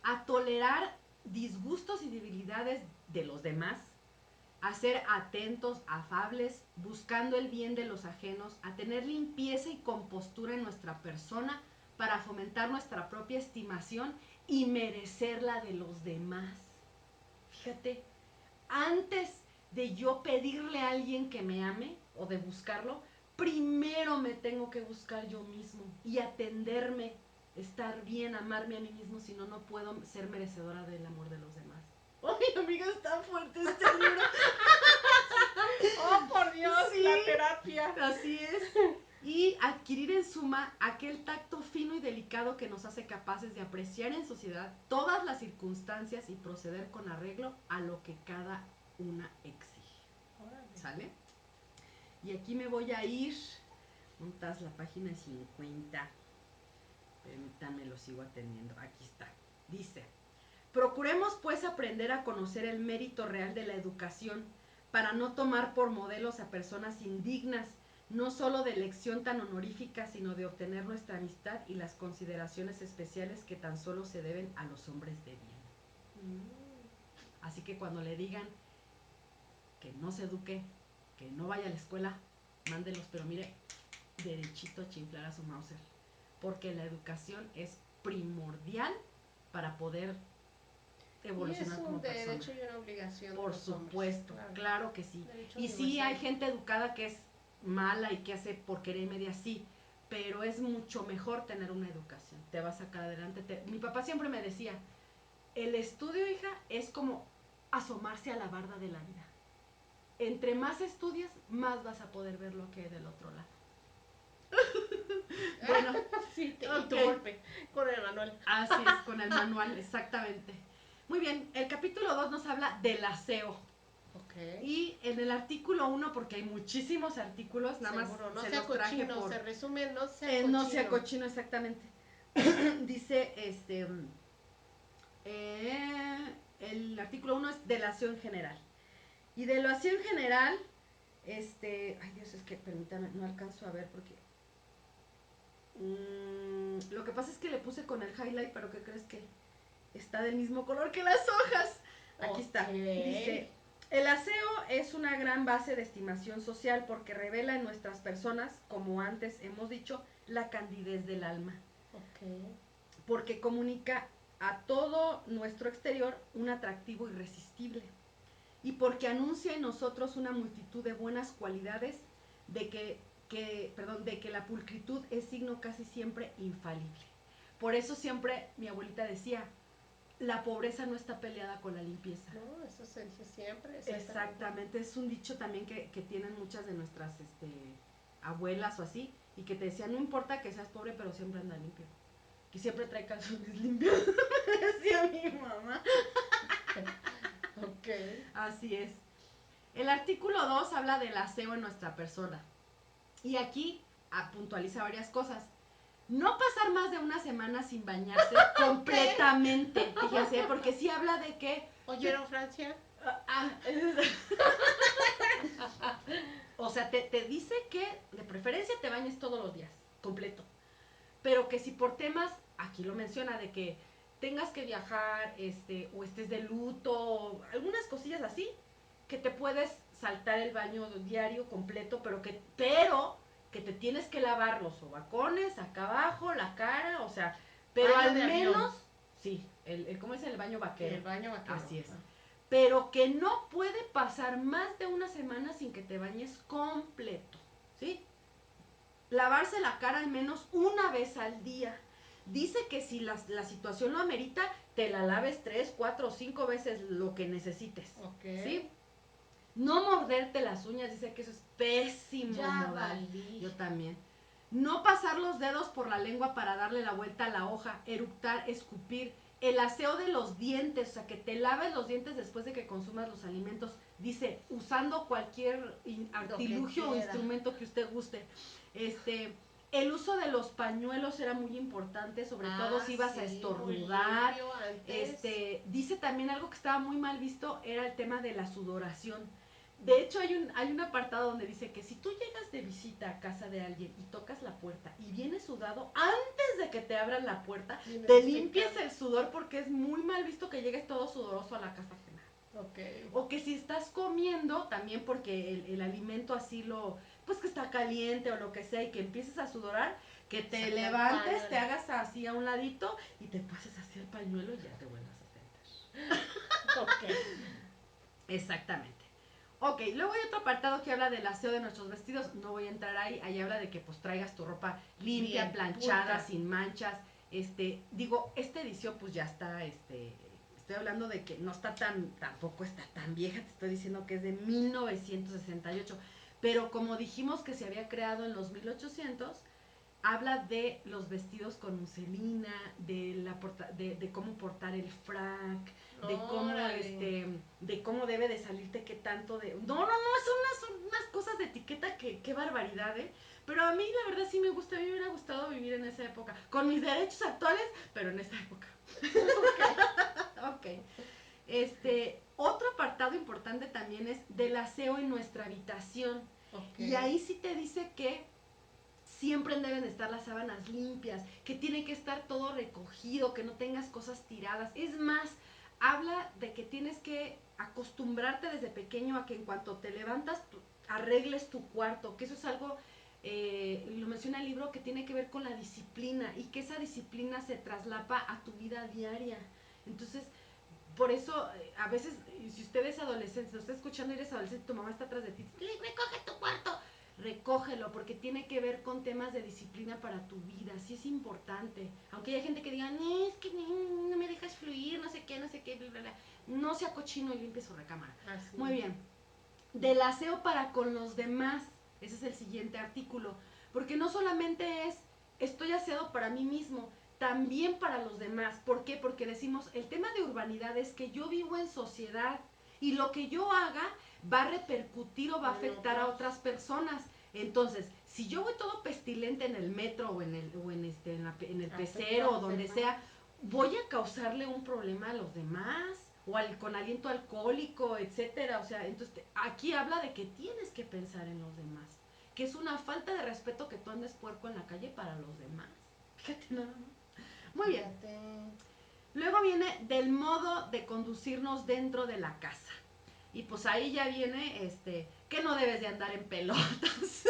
A tolerar disgustos y debilidades de los demás, a ser atentos, afables, buscando el bien de los ajenos, a tener limpieza y compostura en nuestra persona para fomentar nuestra propia estimación y merecer la de los demás. Fíjate, antes de yo pedirle a alguien que me ame o de buscarlo, primero me tengo que buscar yo mismo y atenderme, estar bien, amarme a mí mismo, si no, no puedo ser merecedora del amor de los demás. ¡Ay, amiga, está fuerte este libro! ¡Oh, por Dios! Sí, la terapia. Así es. Y adquirir en suma aquel tacto fino y delicado que nos hace capaces de apreciar en sociedad todas las circunstancias y proceder con arreglo a lo que cada una exige. ¿Sale? Y aquí me voy a ir. ¿Montas la página 50? Permítanme, lo sigo atendiendo. Aquí está. Dice: procuremos pues aprender a conocer el mérito real de la educación para no tomar por modelos a personas indignas, no solo de elección tan honorífica, sino de obtener nuestra amistad y las consideraciones especiales que tan solo se deben a los hombres de bien. Así que cuando le digan que no se eduque, que no vaya a la escuela, mándelos, pero mire, derechito a chiflar a su Mauser, porque la educación es primordial para poder evolucionar como persona. Es un derecho y una obligación. Por supuesto, hombres, claro que sí. Derecho y sí hay gente educada que es mala y que hace porquería y media, sí, pero es mucho mejor tener una educación. Te va a sacar adelante. Mi papá siempre me decía, el estudio, hija, es como asomarse a la barda de la vida. Entre más estudias, más vas a poder ver lo que hay del otro lado. Bueno, sí, y tu golpe con el manual. Así es, con el manual, exactamente. Muy bien, el capítulo 2 nos habla del aseo. Okay. Y en el artículo 1, porque hay muchísimos artículos, nada Seguro, más no se sea los traje cochino, por... se resume, no sea cochino. No sea cochino, exactamente. Dice, el artículo 1 es del aseo en general. Y del aseo en general, ay Dios, es que permítame, no alcanzo a ver porque... lo que pasa es que le puse con el highlight, pero ¿qué crees que está del mismo color que las hojas? Aquí está. Dice, el aseo es una gran base de estimación social porque revela en nuestras personas, como antes hemos dicho, la candidez del alma. Porque comunica a todo nuestro exterior un atractivo irresistible. Y porque anuncia en nosotros una multitud de buenas cualidades de que la pulcritud es signo casi siempre infalible. Por eso siempre mi abuelita decía, la pobreza no está peleada con la limpieza. No, eso se dice siempre. Exactamente, es un dicho también que tienen muchas de nuestras abuelas o así, y que te decían, no importa que seas pobre, pero siempre anda limpio. Que siempre trae calzones limpios. Decía mi mamá. Ok. Así es. El artículo 2 habla del aseo en nuestra persona. Y aquí puntualiza varias cosas. No pasar más de una semana sin bañarse completamente. Fíjense, porque sí habla de que... ¿Oyeron, Francia? O sea, te dice que de preferencia te bañes todos los días, completo. Pero que si por temas, aquí lo menciona, de que tengas que viajar, o estés de luto, o algunas cosillas así, que te puedes saltar el baño diario completo, pero que te tienes que lavar los sobacones, acá abajo, la cara, o sea, pero Baño al de menos, avión. sí, ¿cómo es el baño vaquero? El baño vaquero. Así es. Pero que no puede pasar más de una semana sin que te bañes completo, ¿sí? Lavarse la cara al menos una vez al día. Dice que si la situación lo amerita, te la laves 3, 4 o 5 veces lo que necesites, ¿sí? No morderte las uñas, dice que eso es pésimo modal. Yo también. No pasar los dedos por la lengua para darle la vuelta a la hoja, eructar, escupir. El aseo de los dientes, o sea, que te laves los dientes después de que consumas los alimentos. Dice, usando cualquier artilugio o instrumento que usted guste. El uso de los pañuelos era muy importante, sobre todo si ibas a estornudar. Dice también algo que estaba muy mal visto, era el tema de la sudoración. De hecho, hay un apartado donde dice que si tú llegas de visita a casa de alguien y tocas la puerta y vienes sudado, antes de que te abran la puerta, te limpies el sudor, porque es muy mal visto que llegues todo sudoroso a la casa ajena. O que si estás comiendo, también porque el alimento así pues que está caliente o lo que sea, y que empieces a sudorar, que te levantes, te hagas así a un ladito y te pases así el pañuelo y ya te vuelvas a sentar. Exactamente. Ok, luego hay otro apartado que habla del aseo de nuestros vestidos. No voy a entrar ahí habla de que pues traigas tu ropa limpia, bien, planchada, pulca, sin manchas. Esta edición pues ya está, estoy hablando de que no está tampoco está tan vieja, te estoy diciendo que es de 1968. Pero como dijimos que se había creado en los 1800, habla de los vestidos con muselina, de cómo portar el frac, de cómo debe de salirte, qué tanto de... No, son unas cosas de etiqueta qué barbaridad, ¿eh? Pero a mí la verdad sí me gusta, a mí me hubiera gustado vivir en esa época, con mis derechos actuales, pero en esa época. Ok. Otro apartado importante también es del aseo en nuestra habitación. Y ahí sí te dice que siempre deben estar las sábanas limpias, que tiene que estar todo recogido, que no tengas cosas tiradas. Es más, habla de que tienes que acostumbrarte desde pequeño a que en cuanto te levantas arregles tu cuarto, que eso es algo, lo menciona el libro, que tiene que ver con la disciplina, y que esa disciplina se traslapa a tu vida diaria. Entonces, por eso, a veces, si usted es adolescente, si está escuchando y eres adolescente, tu mamá está atrás de ti, recoge tu cuarto, recógelo, porque tiene que ver con temas de disciplina para tu vida, sí es importante. Aunque haya gente que diga, no, es que no me dejas fluir, no sé qué, bla, bla, bla. No sea cochino y limpie su recámara. Así. Muy bien. Del aseo para con los demás, ese es el siguiente artículo, porque no solamente es, estoy aseado para mí mismo, también para los demás. ¿Por qué? Porque decimos, el tema de urbanidad es que yo vivo en sociedad y lo que yo haga va a repercutir o va a afectar a otras personas. Entonces, si yo voy todo pestilente en el metro o en el pecero o donde sea, voy a causarle un problema a los demás o con aliento alcohólico, etcétera. O sea, entonces aquí habla de que tienes que pensar en los demás, que es una falta de respeto que tú andes puerco en la calle para los demás. Fíjate nada más. Muy bien. Luego viene del modo de conducirnos dentro de la casa. Y pues ahí ya viene que no debes de andar en pelotas,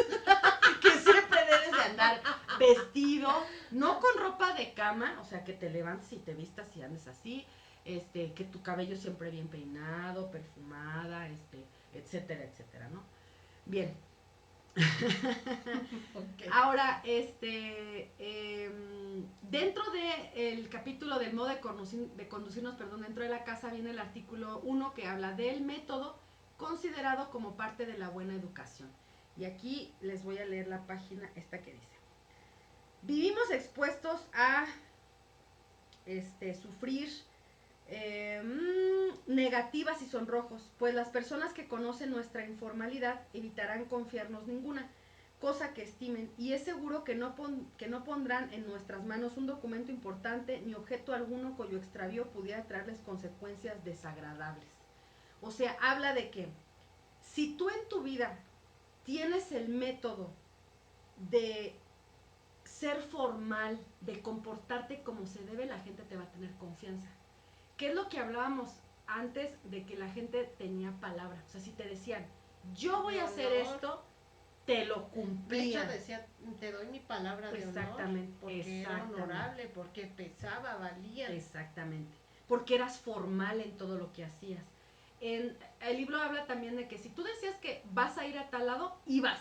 que siempre debes de andar vestido, no con ropa de cama, o sea, que te levantes y te vistas y andes así, que tu cabello siempre bien peinado, perfumada, etcétera, etcétera, ¿no? Bien. Okay. Ahora, dentro del capítulo del modo de conducirnos, dentro de la casa viene el artículo 1 que habla del método considerado como parte de la buena educación. Y aquí les voy a leer la página esta que dice: vivimos expuestos a sufrir negativas y sonrojos, pues las personas que conocen nuestra informalidad evitarán confiarnos ninguna cosa que estimen, y es seguro que no pondrán en nuestras manos un documento importante ni objeto alguno cuyo extravío pudiera traerles consecuencias desagradables. O sea, habla de que si tú en tu vida tienes el método de ser formal, de comportarte como se debe, la gente te va a tener confianza. ¿Qué es lo que hablábamos antes de que la gente tenía palabra? O sea, si te decían, yo voy a hacer esto, te lo De hecho cumplían. decía, te doy mi palabra de Exactamente, honor, porque era honorable, porque pesaba, valía. Exactamente, porque eras formal en todo lo que hacías. El libro habla también de que si tú decías que vas a ir a tal lado, ibas.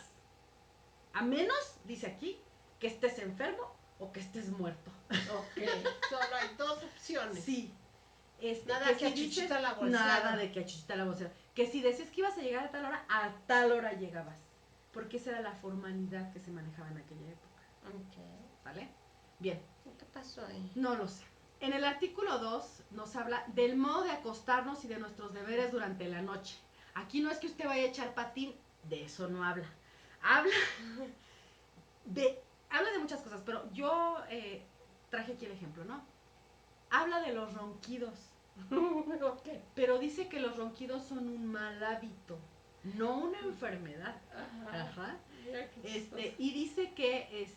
A menos, dice aquí, que estés enfermo o que estés muerto. Ok, solo hay dos opciones. Sí. Nada que a Chuchita la bolseada. Nada de que a Chuchita la bolseada. Que si decías que ibas a llegar a tal hora llegabas. Porque esa era la formalidad que se manejaba en aquella época. Ok. ¿Vale? Bien. ¿Qué pasó ahí? No lo sé. En el artículo 2 nos habla del modo de acostarnos y de nuestros deberes durante la noche. Aquí no es que usted vaya a echar patín, de eso no habla. Habla habla de muchas cosas, pero yo traje aquí el ejemplo, ¿no? Habla de los ronquidos. Okay. Pero dice que los ronquidos son un mal hábito, no una enfermedad. Ajá. Y dice que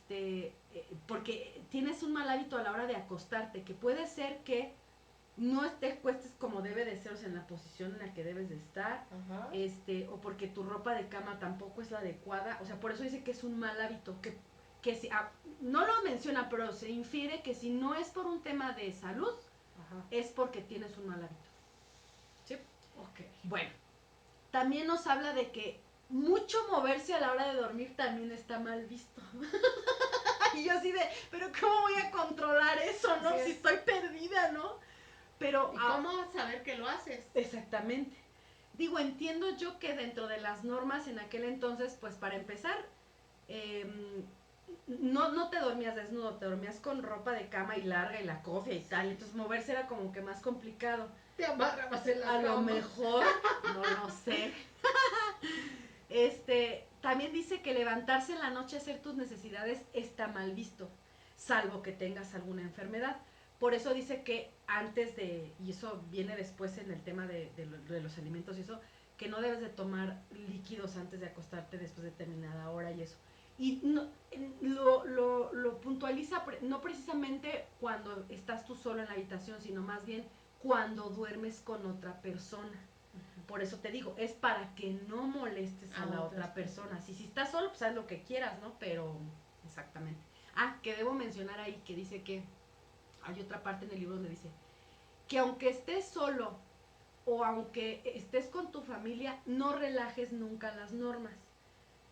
porque tienes un mal hábito a la hora de acostarte, que puede ser que no te cuestes como debe de ser, o sea, en la posición en la que debes de estar, Ajá. o porque tu ropa de cama tampoco es la adecuada, o sea, por eso dice que es un mal hábito, que si, no lo menciona, pero se infiere que si no es por un tema de salud, ajá, es porque tienes un mal hábito. ¿Sí? Ok. Bueno, también nos habla de que mucho moverse a la hora de dormir también está mal visto. Y yo así de, pero ¿cómo voy a controlar eso, no? Si estoy perdida, ¿no? Pero, ¿y cómo saber que lo haces? Exactamente. Digo, entiendo yo que dentro de las normas en aquel entonces, pues para empezar, no te dormías desnudo, te dormías con ropa de cama y larga y la cofia y tal, entonces moverse era como que más complicado. Te amarrabas en la cama. A lo mejor, no lo sé. También dice que levantarse en la noche a hacer tus necesidades está mal visto, salvo que tengas alguna enfermedad. Por eso dice que antes de, y eso viene después en el tema de los alimentos y eso, que no debes de tomar líquidos antes de acostarte después de determinada hora y eso. Y no, lo puntualiza no precisamente cuando estás tú solo en la habitación, sino más bien cuando duermes con otra persona. Por eso te digo, es para que no molestes a la otra persona. Si estás solo, pues haz lo que quieras, ¿no? Pero, exactamente. Que debo mencionar ahí que dice que hay otra parte en el libro donde dice que aunque estés solo o aunque estés con tu familia, no relajes nunca las normas.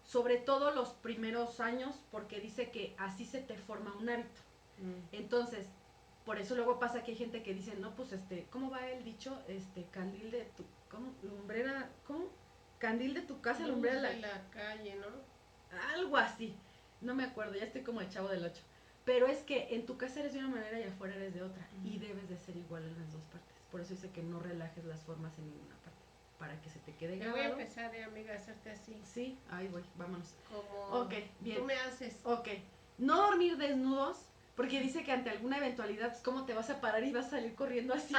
Sobre todo los primeros años, porque dice que así se te forma un hábito. Entonces, por eso luego pasa que hay gente que dice, no, pues ¿cómo va el dicho? Candil de tu, ¿cómo? Lumbrera, ¿cómo? Candil de tu casa, lumbrera de la calle, ¿no? Algo así. No me acuerdo, ya estoy como el Chavo del 8. Pero es que en tu casa eres de una manera y afuera eres de otra. Y debes de ser igual en las dos partes. Por eso dice que no relajes las formas en ninguna parte. Para que se te quede grabado. Yo voy a empezar, amiga, a hacerte así. Sí, ahí voy, vámonos. Como bien. tú me haces. Ok. No dormir desnudos, porque dice que ante alguna eventualidad, ¿cómo te vas a parar y vas a salir corriendo así?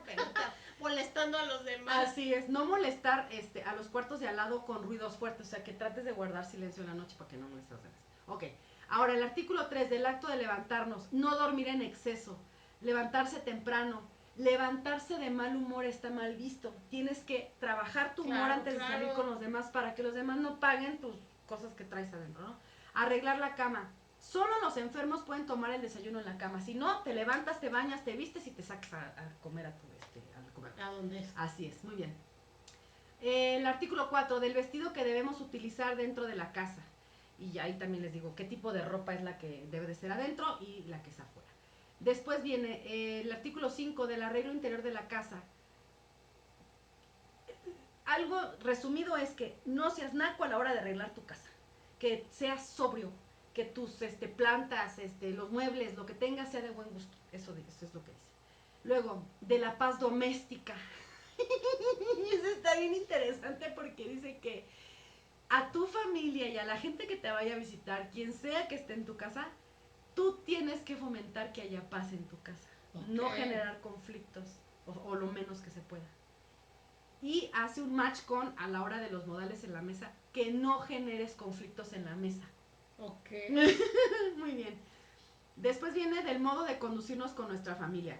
Pero está molestando a los demás. Así es, no molestar a los cuartos de al lado con ruidos fuertes, o sea, que trates de guardar silencio en la noche para que no molestes a los demás. Ok, ahora el artículo 3 del acto de levantarnos, no dormir en exceso, levantarse temprano, levantarse de mal humor está mal visto. Tienes que trabajar tu humor antes de salir con los demás para que los demás no paguen tus cosas que traes adentro, ¿no? Arreglar la cama. Solo los enfermos pueden tomar el desayuno en la cama. Si no, te levantas, te bañas, te vistes y te sacas a comer a comer. ¿A dónde es? Así es, muy bien. El artículo 4 del vestido que debemos utilizar dentro de la casa. Y ahí también les digo qué tipo de ropa es la que debe de ser adentro y la que es afuera. Después viene el artículo 5 del arreglo interior de la casa. Algo resumido es que no seas naco a la hora de arreglar tu casa. Que seas sobrio, que tus plantas, los muebles, lo que tengas sea de buen gusto. Eso es lo que dice. Luego, de la paz doméstica. Y eso está bien interesante porque dice que a tu familia y a la gente que te vaya a visitar, quien sea que esté en tu casa, tú tienes que fomentar que haya paz en tu casa. Okay. No generar conflictos o lo menos que se pueda. Y hace un match con, a la hora de los modales en la mesa, que no generes conflictos en la mesa. Ok. Muy bien. Después viene del modo de conducirnos con nuestra familia.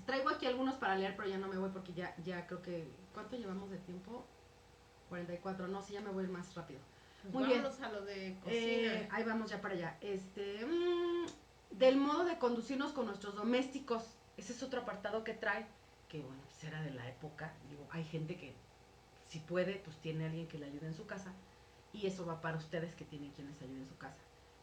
Traigo aquí algunos para leer, pero ya no me voy porque ya creo que... ¿Cuánto llevamos de tiempo? 44, no, sí, ya me voy más rápido. Pues muy bien. Vámonos a lo de cocina. Ahí vamos ya para allá. Del modo de conducirnos con nuestros domésticos. Ese es otro apartado que trae, que bueno, pues era de la época. Digo, hay gente que si puede, pues tiene alguien que le ayude en su casa. Y eso va para ustedes que tienen quien les ayude en su casa.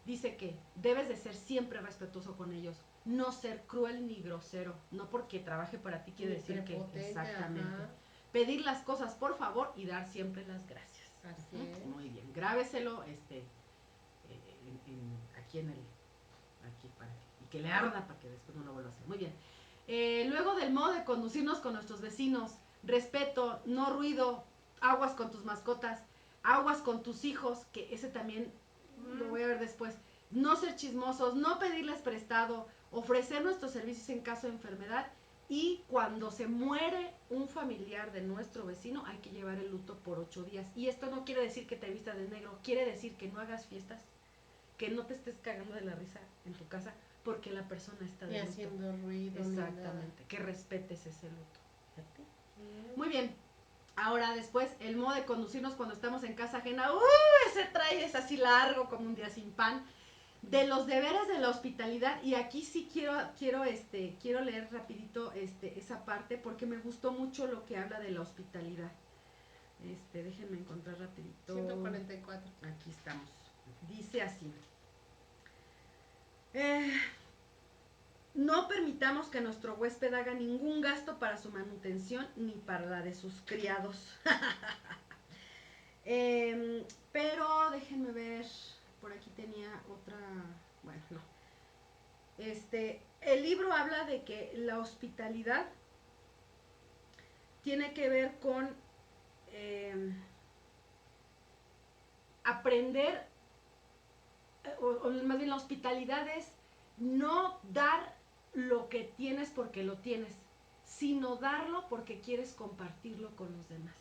Dice que debes de ser siempre respetuoso con ellos, no ser cruel ni grosero. No porque trabaje para ti quiere decir que exactamente. Ajá. Pedir las cosas por favor y dar siempre las gracias. Así es. Muy bien, grábeselo aquí en el aquí para y que le arda para que después no lo vuelva a hacer. Muy bien. Luego del modo de conducirnos con nuestros vecinos, respeto, no ruido, aguas con tus mascotas, aguas con tus hijos, que ese también lo voy a ver después. No ser chismosos, no pedirles prestado, ofrecer nuestros servicios en caso de enfermedad y cuando se muere un familiar de nuestro vecino hay que llevar el luto por 8 días. Y esto no quiere decir que te vistas de negro, quiere decir que no hagas fiestas, que no te estés cagando de la risa en tu casa porque la persona está de y luto. haciendo ruido. Exactamente, que respetes ese luto. Fíjate. Muy bien. Ahora después, el modo de conducirnos cuando estamos en casa ajena, ese trae es así largo como un día sin pan. De los deberes de la hospitalidad, y aquí sí quiero leer rapidito esa parte porque me gustó mucho lo que habla de la hospitalidad. Déjenme encontrar rapidito. 144. Aquí estamos. Dice así. No permitamos que nuestro huésped haga ningún gasto para su manutención ni para la de sus criados. Pero déjenme ver, por aquí tenía otra, bueno, no. El libro habla de que la hospitalidad tiene que ver con aprender, o más bien la hospitalidad es no dar lo que tienes porque lo tienes, sino darlo porque quieres compartirlo con los demás.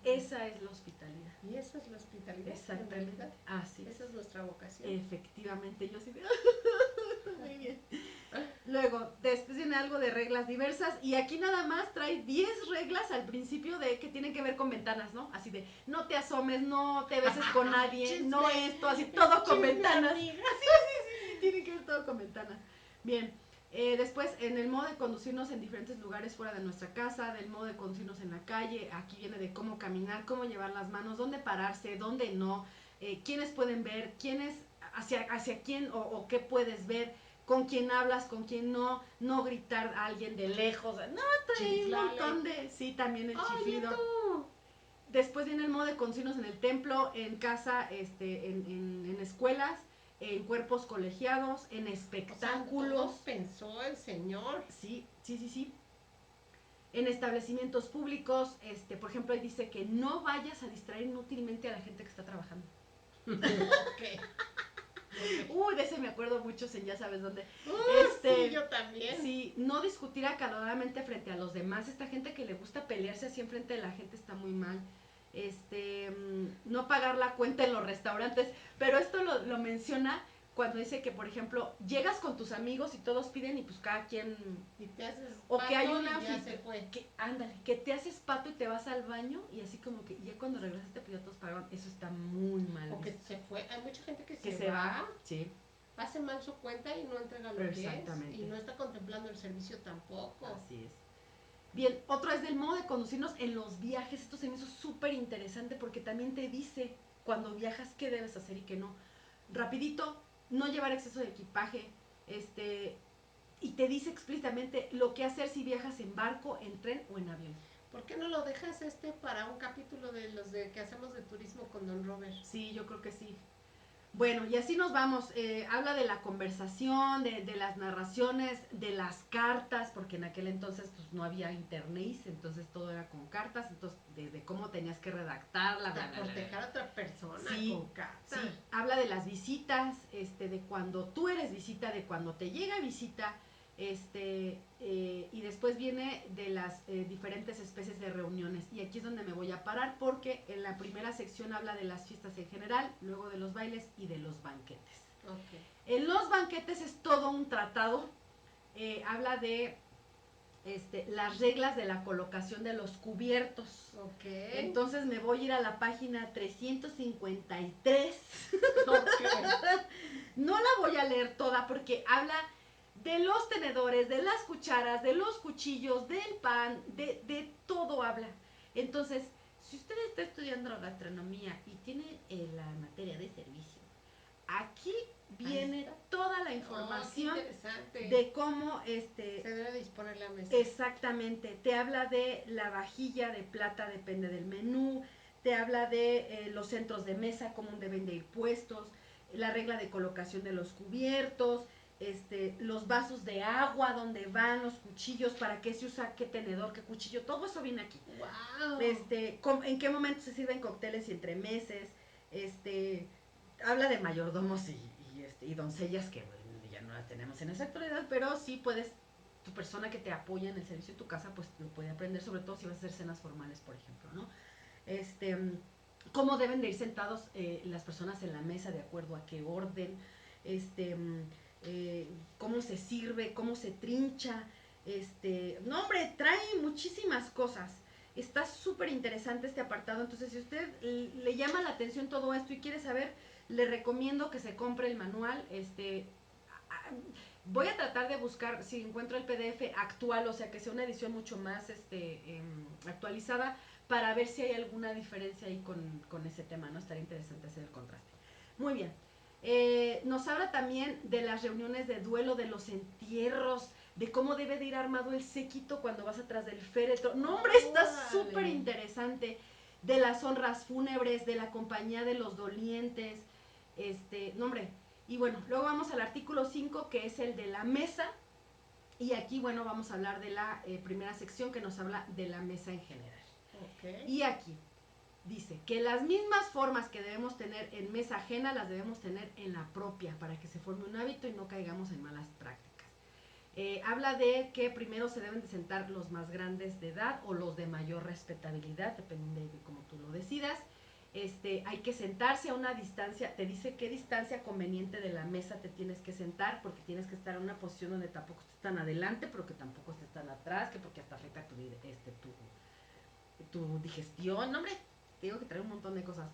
Esa es la hospitalidad. Y esa es la hospitalidad. Exactamente. Así. Esa es nuestra vocación. Efectivamente, yo sí. Muy bien. Luego, después viene algo de reglas diversas y aquí nada más trae 10 reglas al principio de que tienen que ver con ventanas, ¿no? Así de, no te asomes, no te beses con nadie, no esto, así todo con ventanas. Sí, tiene que ver todo con ventanas. Bien. Después, en el modo de conducirnos en diferentes lugares fuera de nuestra casa, del modo de conducirnos en la calle, aquí viene de cómo caminar, cómo llevar las manos, dónde pararse, dónde no, quiénes pueden ver, quiénes, hacia quién o qué puedes ver, con quién hablas, con quién no, no gritar a alguien de lejos, no, trae un montón de, sí, también el chiflido. Después viene el modo de conducirnos en el templo, en casa, en escuelas, en cuerpos colegiados, en espectáculos. O sea, pensó el Señor. Sí. En establecimientos públicos, por ejemplo, ahí dice que no vayas a distraer inútilmente a la gente que está trabajando. Okay. De ese me acuerdo mucho, en ya sabes dónde. Sí, yo también. Sí, no discutir acaloradamente frente a los demás. Esta gente que le gusta pelearse así enfrente de la gente está muy mal. No pagar la cuenta en los restaurantes. Pero esto lo menciona cuando dice que, por ejemplo, llegas con tus amigos y todos piden y pues cada quien... Y te haces o que hay una... ya se fue. Que te haces pato y te vas al baño y así como que ya cuando regresaste pues ya todos pagaron. Eso está muy mal. O que se fue. Hay mucha gente que se va. Sí. Hace mal su cuenta y no entrega lo que es. Y no está contemplando el servicio tampoco. Así es. Bien, otro es del modo de conducirnos en los viajes. Esto se me hizo súper interesante porque también te dice cuando viajas qué debes hacer y qué no. Rapidito, no llevar exceso de equipaje, y te dice explícitamente lo que hacer si viajas en barco, en tren o en avión. ¿Por qué no lo dejas para un capítulo de los que hacemos de turismo con Don Robert? Sí, yo creo que sí. Bueno, y así nos vamos. Habla de la conversación, de las narraciones, de las cartas, porque en aquel entonces pues no había internet, entonces todo era con cartas, entonces de cómo tenías que redactarla. Para cortejar a otra persona con cartas. Sí, habla de las visitas, de cuando tú eres visita, de cuando te llega visita, y después viene de las diferentes especies de reuniones. Y aquí es donde me voy a parar porque en la primera sección habla de las fiestas en general, luego de los bailes y de los banquetes. Okay. En los banquetes es todo un tratado, habla de las reglas de la colocación de los cubiertos. Okay. Entonces me voy a ir a la página 353. Okay. No la voy a leer toda porque habla de los tenedores, de las cucharas, de los cuchillos, del pan, de todo habla. Entonces, si usted está estudiando gastronomía y tiene la materia de servicio, aquí viene toda la información de cómo se debe disponer la mesa. Exactamente, te habla de la vajilla de plata, depende del menú, te habla de los centros de mesa, cómo deben de ir puestos, la regla de colocación de los cubiertos, los vasos de agua, dónde van los cuchillos, para qué se usa, qué tenedor, qué cuchillo, todo eso viene aquí. Wow. En qué momento se sirven cócteles y entremeses, habla de mayordomos y doncellas que bueno, ya no las tenemos en esa actualidad, pero sí puedes, tu persona que te apoya en el servicio de tu casa, pues lo puede aprender, sobre todo si vas a hacer cenas formales, por ejemplo, ¿no? Cómo deben de ir sentados las personas en la mesa de acuerdo a qué orden, cómo se sirve, cómo se trincha, no hombre, trae muchísimas cosas. Está súper interesante este apartado, entonces si usted le llama la atención todo esto y quiere saber, le recomiendo que se compre el manual. Voy a tratar de buscar si encuentro el PDF actual, o sea que sea una edición mucho más actualizada, para ver si hay alguna diferencia ahí con ese tema, ¿no? Estaría interesante hacer el contraste. Muy bien. Nos habla también de las reuniones de duelo, de los entierros, de cómo debe de ir armado el séquito cuando vas atrás del féretro. No, hombre, está súper interesante. De las honras fúnebres, de la compañía de los dolientes. No, hombre. Y bueno, luego vamos al artículo 5, que es el de la mesa. Y aquí, bueno, vamos a hablar de la primera sección, que nos habla de la mesa en general. Okay. Y aquí dice que las mismas formas que debemos tener en mesa ajena las debemos tener en la propia, para que se forme un hábito y no caigamos en malas prácticas. Habla de que primero se deben de sentar los más grandes de edad o los de mayor respetabilidad, dependiendo de cómo tú lo decidas. Hay que sentarse a una distancia, te dice qué distancia conveniente de la mesa te tienes que sentar, porque tienes que estar en una posición donde tampoco estés tan adelante, pero que tampoco estés tan atrás, que porque hasta afecta tu digestión. No, hombre, te digo que trae un montón de cosas.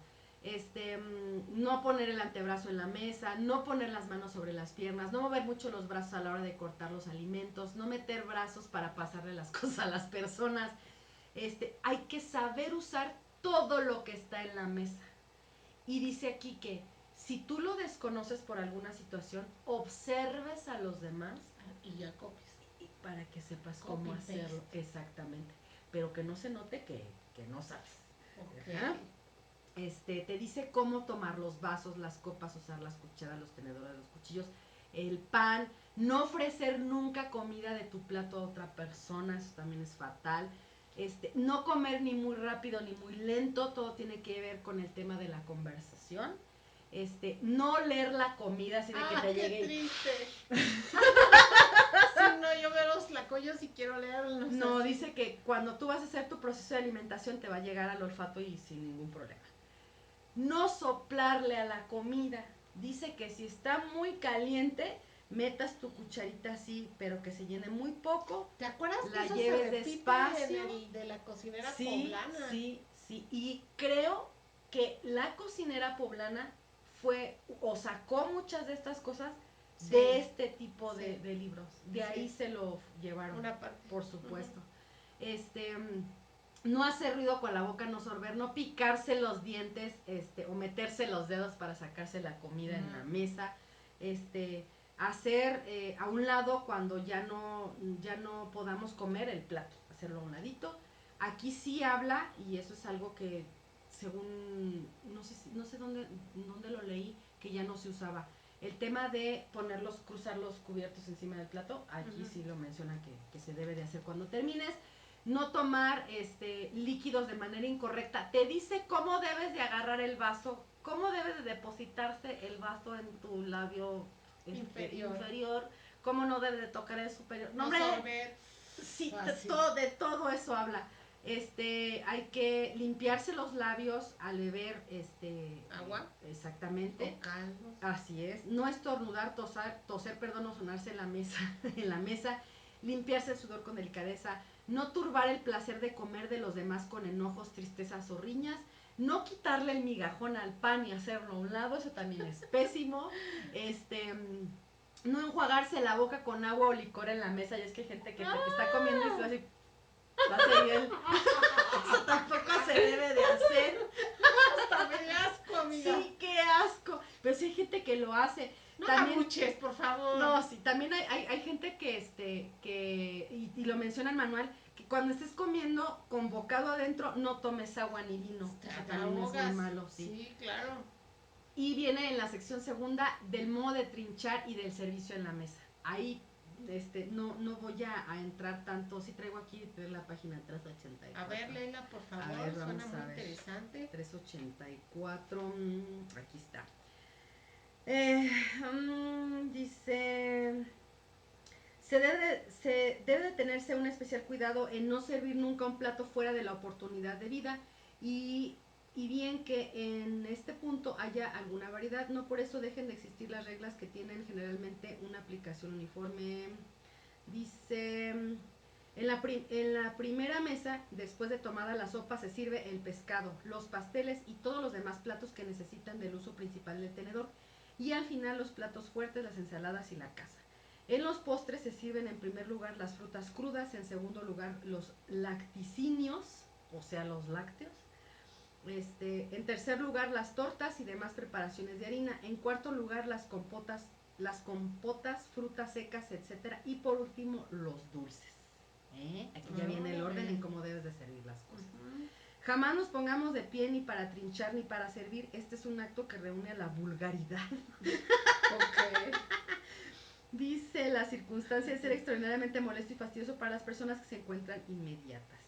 No poner el antebrazo en la mesa, no poner las manos sobre las piernas, no mover mucho los brazos a la hora de cortar los alimentos, no meter brazos para pasarle las cosas a las personas. Hay que saber usar todo lo que está en la mesa. Y dice aquí que si tú lo desconoces por alguna situación, observes a los demás y ya copies. Para que sepas cómo hacerlo. Exactamente. Pero que no se note que no sabes. Okay. Te dice cómo tomar los vasos, las copas, usar las cucharas, los tenedores, los cuchillos, el pan, no ofrecer nunca comida de tu plato a otra persona, eso también es fatal. No comer ni muy rápido ni muy lento, todo tiene que ver con el tema de la conversación. No leer la comida así de que te llegue. ¡Qué triste! Sí, no, yo veo los tlacoyos y quiero leerlos. No, así. Dice que cuando tú vas a hacer tu proceso de alimentación te va a llegar al olfato y sin ningún problema. No soplarle a la comida. Dice que si está muy caliente, metas tu cucharita así, pero que se llene muy poco. ¿Te acuerdas la que eso lleves se repite despacio? de la cocinera poblana? Sí. Y creo que la cocinera poblana sacó muchas de estas cosas de este tipo de libros. De ahí se lo llevaron. Una parte. Por supuesto. No hacer ruido con la boca, no sorber, no picarse los dientes, o meterse los dedos para sacarse la comida en la mesa, hacer a un lado cuando ya no podamos comer el plato, hacerlo a un ladito. Aquí sí habla, y eso es algo que según, no sé dónde lo leí, que ya no se usaba. El tema de cruzar los cubiertos encima del plato, aquí sí lo menciona que se debe de hacer cuando termines. No tomar líquidos de manera incorrecta. Te dice cómo debes de agarrar el vaso, cómo debe de depositarse el vaso en tu labio inferior, cómo no debe de tocar el superior. No, sorber. Sí, de todo eso habla. Hay que limpiarse los labios al beber agua. Exactamente. O caldos. Así es. No estornudar, toser, no sonarse en la mesa, limpiarse el sudor con delicadeza, no turbar el placer de comer de los demás con enojos, tristezas o riñas, no quitarle el migajón al pan y hacerlo a un lado, eso también es pésimo, no enjuagarse la boca con agua o licor en la mesa, y es que hay gente que está comiendo y se así, lo hace bien, eso tampoco se debe de hacer. Hasta me da asco, amiga. Sí, qué asco, pero sí hay gente que lo hace. No también, abuches, por favor. No, sí, también hay gente y lo menciona el manual, que cuando estés comiendo con bocado adentro, no tomes agua ni vino. Eso también es muy malo, sí. Sí, claro. Y viene en la sección segunda del modo de trinchar y del servicio en la mesa. Ahí no voy a entrar tanto. Sí traigo aquí la página 384. A ver, léela, por favor. A ver, suena muy interesante. 384, aquí está. Dice... Se debe de tenerse un especial cuidado en no servir nunca un plato fuera de la oportunidad de vida y bien que en este punto haya alguna variedad, no por eso dejen de existir las reglas que tienen generalmente una aplicación uniforme. Dice, en la primera mesa, después de tomada la sopa, se sirve el pescado, los pasteles y todos los demás platos que necesitan del uso principal del tenedor, y al final los platos fuertes, las ensaladas y la caza. En los postres se sirven en primer lugar las frutas crudas, en segundo lugar los lacticinios, o sea los lácteos, en tercer lugar las tortas y demás preparaciones de harina, en cuarto lugar las compotas, frutas secas, etcétera, y por último los dulces. Aquí ya viene el orden en cómo debes de servir las cosas. Jamás nos pongamos de pie ni para trinchar ni para servir. Este es un acto que reúne a la vulgaridad. Ok. Dice, la circunstancia de ser extraordinariamente molesto y fastidioso para las personas que se encuentran inmediatas.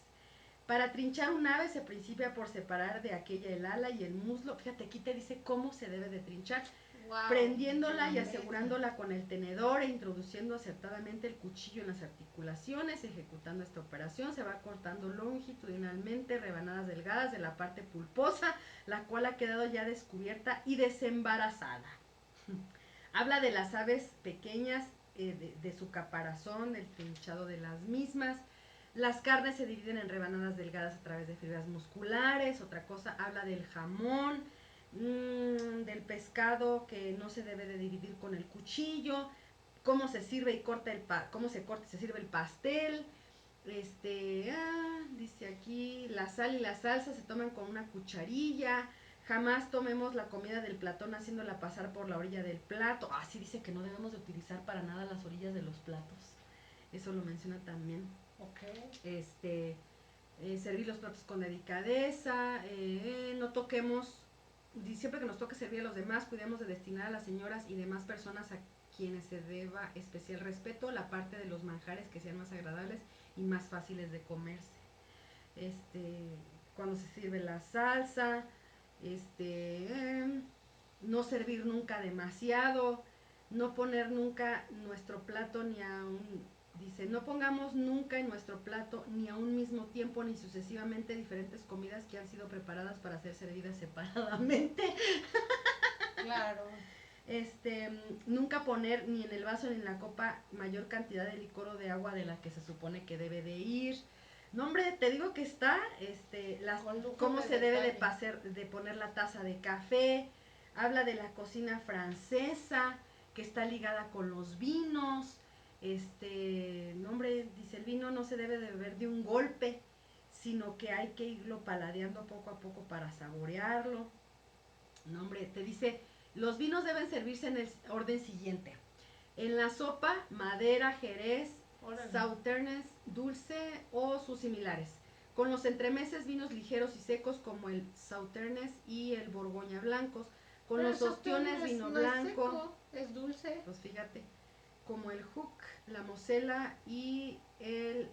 Para trinchar un ave se principia por separar de aquella el ala y el muslo. Fíjate, aquí te dice cómo se debe de trinchar. Wow, prendiéndola y asegurándola con el tenedor e introduciendo acertadamente el cuchillo en las articulaciones. Ejecutando esta operación se va cortando longitudinalmente rebanadas delgadas de la parte pulposa, la cual ha quedado ya descubierta y desembarazada. Habla de las aves pequeñas, de su caparazón, del trinchado de las mismas. Las carnes se dividen en rebanadas delgadas a través de fibras musculares. Otra cosa, habla del jamón, del pescado que no se debe de dividir con el cuchillo, cómo se sirve y cómo se corta y se sirve el pastel. Dice aquí, la sal y la salsa se toman con una cucharilla. Jamás tomemos la comida del platón haciéndola pasar por la orilla del plato. Sí dice que no debemos de utilizar para nada las orillas de los platos. Eso lo menciona también. Ok. Servir los platos con delicadeza. No toquemos, siempre que nos toque servir a los demás, cuidemos de destinar a las señoras y demás personas a quienes se deba especial respeto la parte de los manjares que sean más agradables y más fáciles de comerse. Cuando se sirve la salsa, no servir nunca demasiado, no poner nunca nuestro plato ni a dice, no pongamos nunca en nuestro plato ni a un mismo tiempo ni sucesivamente diferentes comidas que han sido preparadas para ser servidas separadamente. Claro. Nunca poner ni en el vaso ni en la copa mayor cantidad de licor o de agua de la que se supone que debe de ir. No, hombre, te digo que está, cómo se debe de poner la taza de café. Habla de la cocina francesa, que está ligada con los vinos. No, hombre, dice, el vino no se debe de beber de un golpe, sino que hay que irlo paladeando poco a poco para saborearlo. No, hombre, te dice, los vinos deben servirse en el orden siguiente. En la sopa, madera, jerez, sauternes, dulce o sus similares. Con los entremeses, vinos ligeros y secos como el sauternes y el borgoña blancos. Con los ostiones, vino blanco. Es dulce. Pues fíjate, como el hook, la mosela y el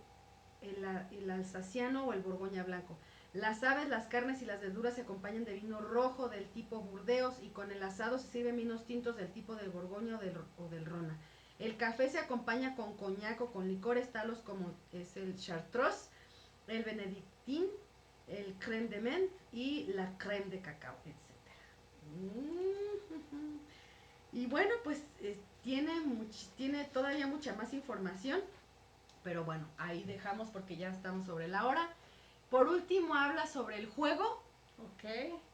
alsaciano o el borgoña blanco. Las aves, las carnes y las verduras se acompañan de vino rojo del tipo Burdeos y con el asado se sirven vinos tintos del tipo del Borgoña o del Rona. El café se acompaña con coñac o con licores talos como es el Chartreuse, el Benedictín, el crème de menthe y la crème de cacao, etc. Y bueno, pues tiene todavía mucha más información, Pero bueno, ahí dejamos porque ya estamos sobre la hora. Por último, habla sobre el juego,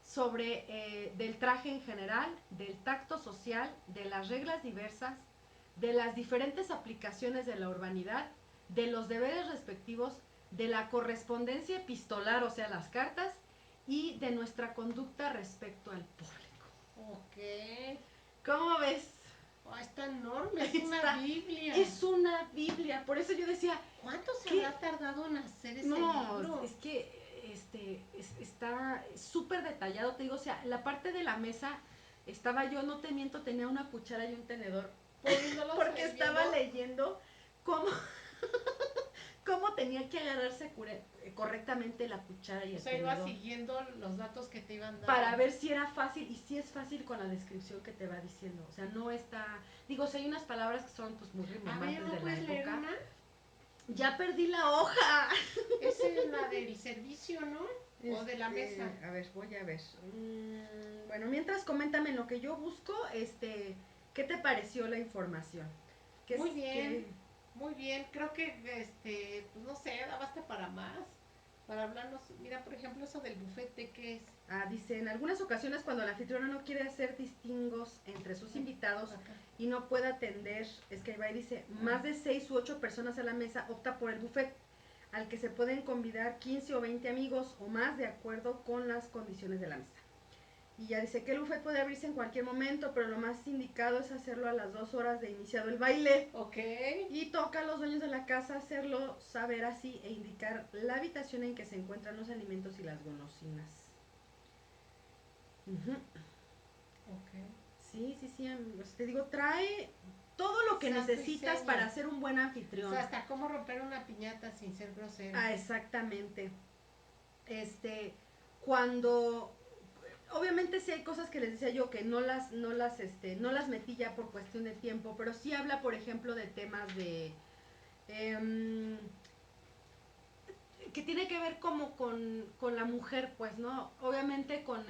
sobre del traje en general, del tacto social, de las reglas diversas, de las diferentes aplicaciones de la urbanidad, de los deberes respectivos, de la correspondencia epistolar, o sea, las cartas, y de nuestra conducta respecto al público. Ok. ¿Cómo ves? Oh, está enorme, es una Biblia. Es una Biblia, por eso yo decía... ¿Cuánto se habrá tardado en hacer ese libro? No, es que está súper detallado, te digo, o sea, la parte de la mesa estaba yo, no te miento, tenía una cuchara y un tenedor, porque estaba leyendo cómo, cómo tenía que agarrarse correctamente la cuchara y el tenedor. O sea, iba siguiendo los datos que te iban dando. Para ver si era fácil, y si es fácil con la descripción que te va diciendo, o sea, no está, digo, si hay unas palabras que son pues muy rimbombantes de la época. Una? Ya perdí la hoja. Esa es la del servicio, ¿no? O de la mesa. A ver, voy a ver. Bueno, mientras coméntame en lo que yo busco, ¿qué te pareció la información? Muy bien, muy bien. Creo que, pues no sé, dabaste para más. Para hablarnos, mira, por ejemplo, eso del bufete, ¿qué es? Dice, en algunas ocasiones cuando la anfitriona no quiere hacer distingos entre sus invitados y no puede atender, es que va y dice, más de 6 u 8 personas a la mesa, opta por el buffet, al que se pueden convidar 15 o 20 amigos o más de acuerdo con las condiciones de la mesa. Y ya dice que el buffet puede abrirse en cualquier momento, pero lo más indicado es hacerlo a las 2 horas de iniciado el baile. Ok. Y toca a los dueños de la casa hacerlo saber así e indicar la habitación en que se encuentran los alimentos y las golosinas. Ok. Sí, amigos. Te digo, trae todo lo que necesitas para ser un buen anfitrión. O sea, hasta cómo romper una piñata sin ser grosero. Exactamente. Cuando obviamente sí hay cosas que les decía yo que no las metí ya por cuestión de tiempo, pero sí habla, por ejemplo, de temas de que tiene que ver como con la mujer, pues, ¿no? Obviamente con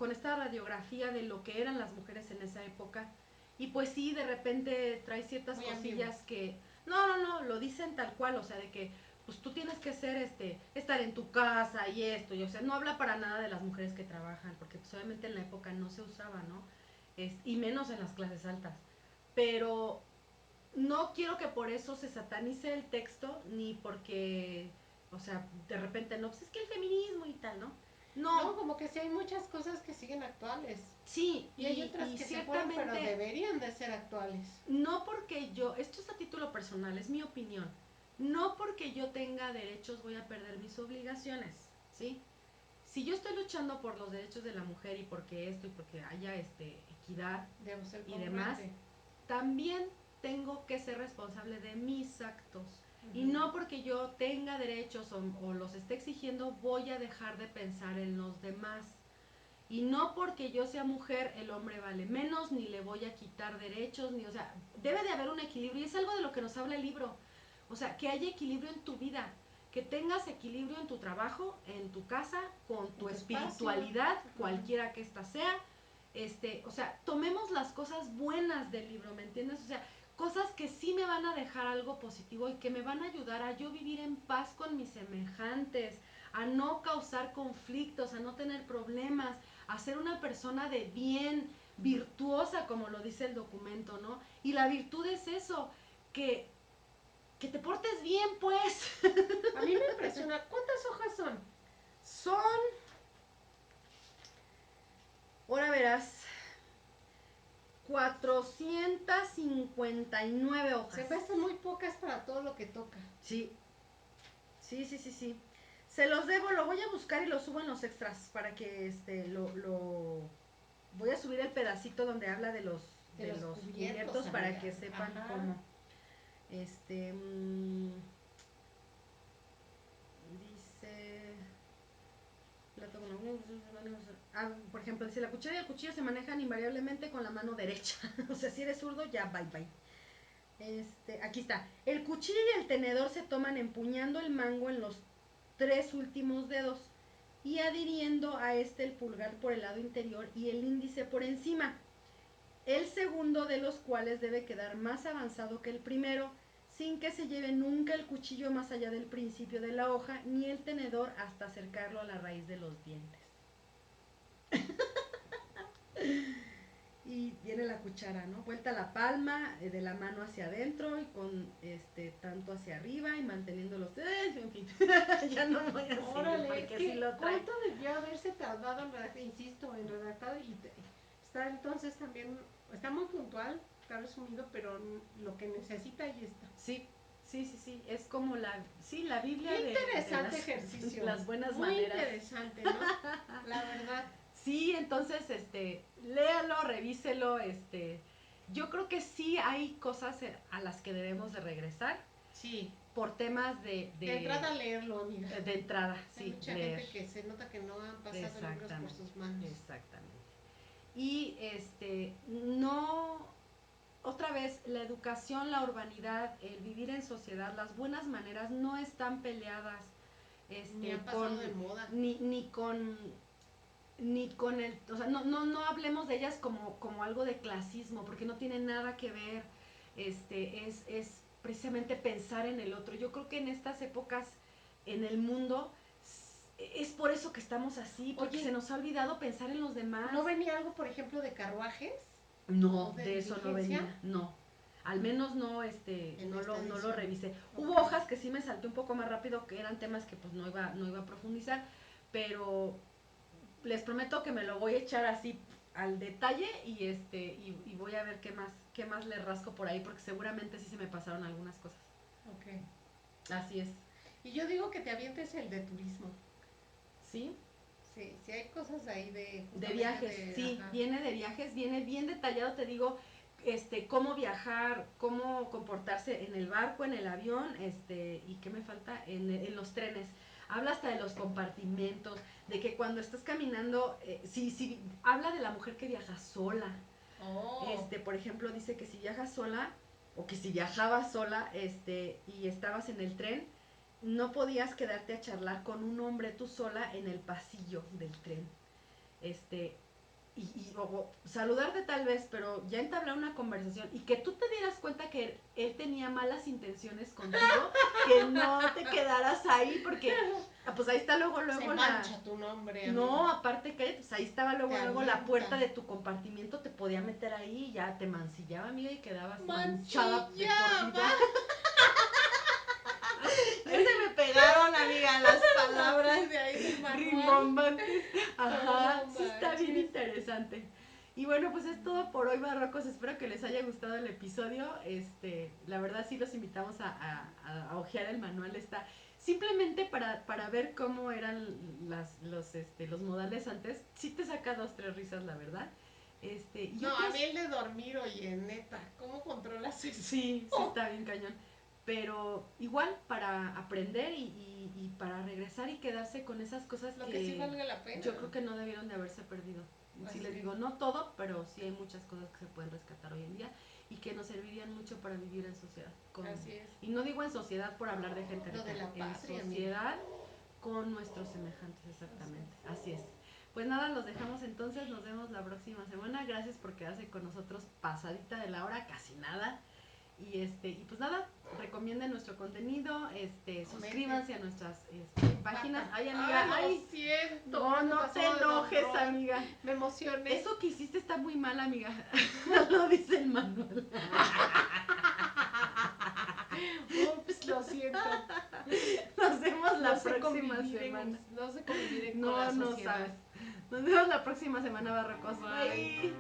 esta radiografía de lo que eran las mujeres en esa época. Y pues sí, de repente trae ciertas muy cosillas ambiguo. Que no, lo dicen tal cual, o sea, de que pues tú tienes que ser estar en tu casa y esto, y o sea, no habla para nada de las mujeres que trabajan, porque pues obviamente en la época no se usaba, ¿no? Y menos en las clases altas. Pero no quiero que por eso se satanice el texto, ni porque, o sea, de repente no, pues es que el feminismo y tal, ¿no? No, como que sí hay muchas cosas que siguen actuales. Sí, y hay otras que se fueron, pero deberían de ser actuales. No porque esto es a título personal, es mi opinión. No porque yo tenga derechos voy a perder mis obligaciones, ¿sí? Si yo estoy luchando por los derechos de la mujer y porque esto y porque haya equidad y demás, también tengo que ser responsable de mis actos. Y no porque yo tenga derechos o los esté exigiendo, voy a dejar de pensar en los demás. Y no porque yo sea mujer, el hombre vale menos, ni le voy a quitar derechos, ni, o sea, debe de haber un equilibrio. Y es algo de lo que nos habla el libro. O sea, que haya equilibrio en tu vida, que tengas equilibrio en tu trabajo, en tu casa, con tu espiritualidad, cualquiera que ésta sea. O sea, tomemos las cosas buenas del libro, ¿me entiendes? O sea, cosas que sí me van a dejar algo positivo y que me van a ayudar a yo vivir en paz con mis semejantes, a no causar conflictos, a no tener problemas, a ser una persona de bien, virtuosa, como lo dice el documento, ¿no? Y la virtud es eso, que te portes bien, pues. A mí me impresiona. ¿Cuántas hojas son? Son, ahora verás, 459 hojas. Se me hacen muy pocas para todo lo que toca. Sí. Se los debo, lo voy a buscar y lo subo en los extras para que voy a subir el pedacito donde habla de los cubiertos para que sepan cómo. Dice, por ejemplo, dice, la cuchara y el cuchillo se manejan invariablemente con la mano derecha. O sea, si eres zurdo, ya bye. Aquí está. El cuchillo y el tenedor se toman empuñando el mango en los 3 últimos dedos y adhiriendo a el pulgar por el lado interior y el índice por encima. El segundo de los cuales debe quedar más avanzado que el primero, sin que se lleve nunca el cuchillo más allá del principio de la hoja, ni el tenedor hasta acercarlo a la raíz de los dientes. Y viene la cuchara, ¿no? Vuelta la palma de la mano hacia adentro y con tanto hacia arriba y manteniendo los dedos, en fin. Ya no voy a seguir. Órale, porque sí lo trae. ¿cuánto debió haberse tardado en redactar? Insisto, en redactar y está entonces también, está muy puntual, está resumido, pero lo que necesita ahí está. Sí, es como la Biblia. Qué interesante de ejercicio. Las buenas muy maneras. Muy interesante, ¿no? La verdad. Sí, entonces, léalo, revíselo, yo creo que sí hay cosas a las que debemos de regresar. Sí. Por temas de entrada leerlo, amiga. De entrada, sí. Hay mucha gente que se nota que no han pasado libros por sus manos. Exactamente. Y no, otra vez, la educación, la urbanidad, el vivir en sociedad, las buenas maneras no están peleadas ni han pasado de moda. Ni con el, o sea, no hablemos de ellas como algo de clasismo, porque no tiene nada que ver, es precisamente pensar en el otro. Yo creo que en estas épocas en el mundo es por eso que estamos así, porque se nos ha olvidado pensar en los demás. ¿No venía algo, por ejemplo, de carruajes? No, de eso no venía, no. Al menos no, no lo revisé. Okay. Hubo hojas que sí me salté un poco más rápido, que eran temas que pues no iba a profundizar, pero les prometo que me lo voy a echar así al detalle y voy a ver qué más le rasco por ahí, porque seguramente sí se me pasaron algunas cosas. Ok. Así es. Y yo digo que te avientes el de turismo. ¿Sí? Sí, sí hay cosas ahí de viajes, sí, ajá. Viene de viajes, viene bien detallado, te digo, cómo viajar, cómo comportarse en el barco, en el avión, y qué me falta, en los trenes. Habla hasta de los compartimentos, de que cuando estás caminando, sí, habla de la mujer que viaja sola. Oh. Por ejemplo, dice que si viajas sola, o que si viajabas sola, y estabas en el tren, no podías quedarte a charlar con un hombre tú sola en el pasillo del tren. O saludarte tal vez, pero ya entablar una conversación y que tú te dieras cuenta que él tenía malas intenciones contigo, que no te quedaras ahí, porque pues ahí está luego se mancha tu nombre, amiga. No, aparte que pues ahí estaba luego la puerta de tu compartimiento, te podía meter ahí y ya te mancillaba, amiga, y quedabas manchada de por vida. Ya se me pegaron, amiga, las palabras de ahí del manual. Rimbombantes. Ajá, sí está bien interesante. Y bueno, pues es todo por hoy, barrocos. Espero que les haya gustado el episodio. La verdad sí los invitamos a hojear el manual. Está simplemente para ver cómo eran los modales antes. Sí te saca 2-3 risas, la verdad. No, a mí el de dormir, oye, neta, ¿cómo controlas eso? Sí, está bien cañón. Pero igual para aprender y para regresar y quedarse con esas cosas lo que sí valga la pena. Yo creo que no debieron de haberse perdido. Sí les digo, no todo, pero sí hay muchas cosas que se pueden rescatar hoy en día y que nos servirían mucho para vivir en sociedad. Así es. Y no digo en sociedad por hablar de gente rica, de la patria, en sociedad con nuestros semejantes, exactamente. Así es. Pues nada, los dejamos entonces, nos vemos la próxima semana. Gracias por quedarse con nosotros pasadita de la hora, casi nada. Y pues nada, recomienden nuestro contenido, suscríbanse a nuestras páginas. Ay, amiga, ay, lo siento. No te enojes, amiga. Me emocioné. Eso que hiciste está muy mal, amiga. Lo dice el manual. Ups, lo siento. Nos vemos la próxima semana. No sé convivir con la sociedad. No sabes. Nos vemos la próxima semana, barrocos. Bye.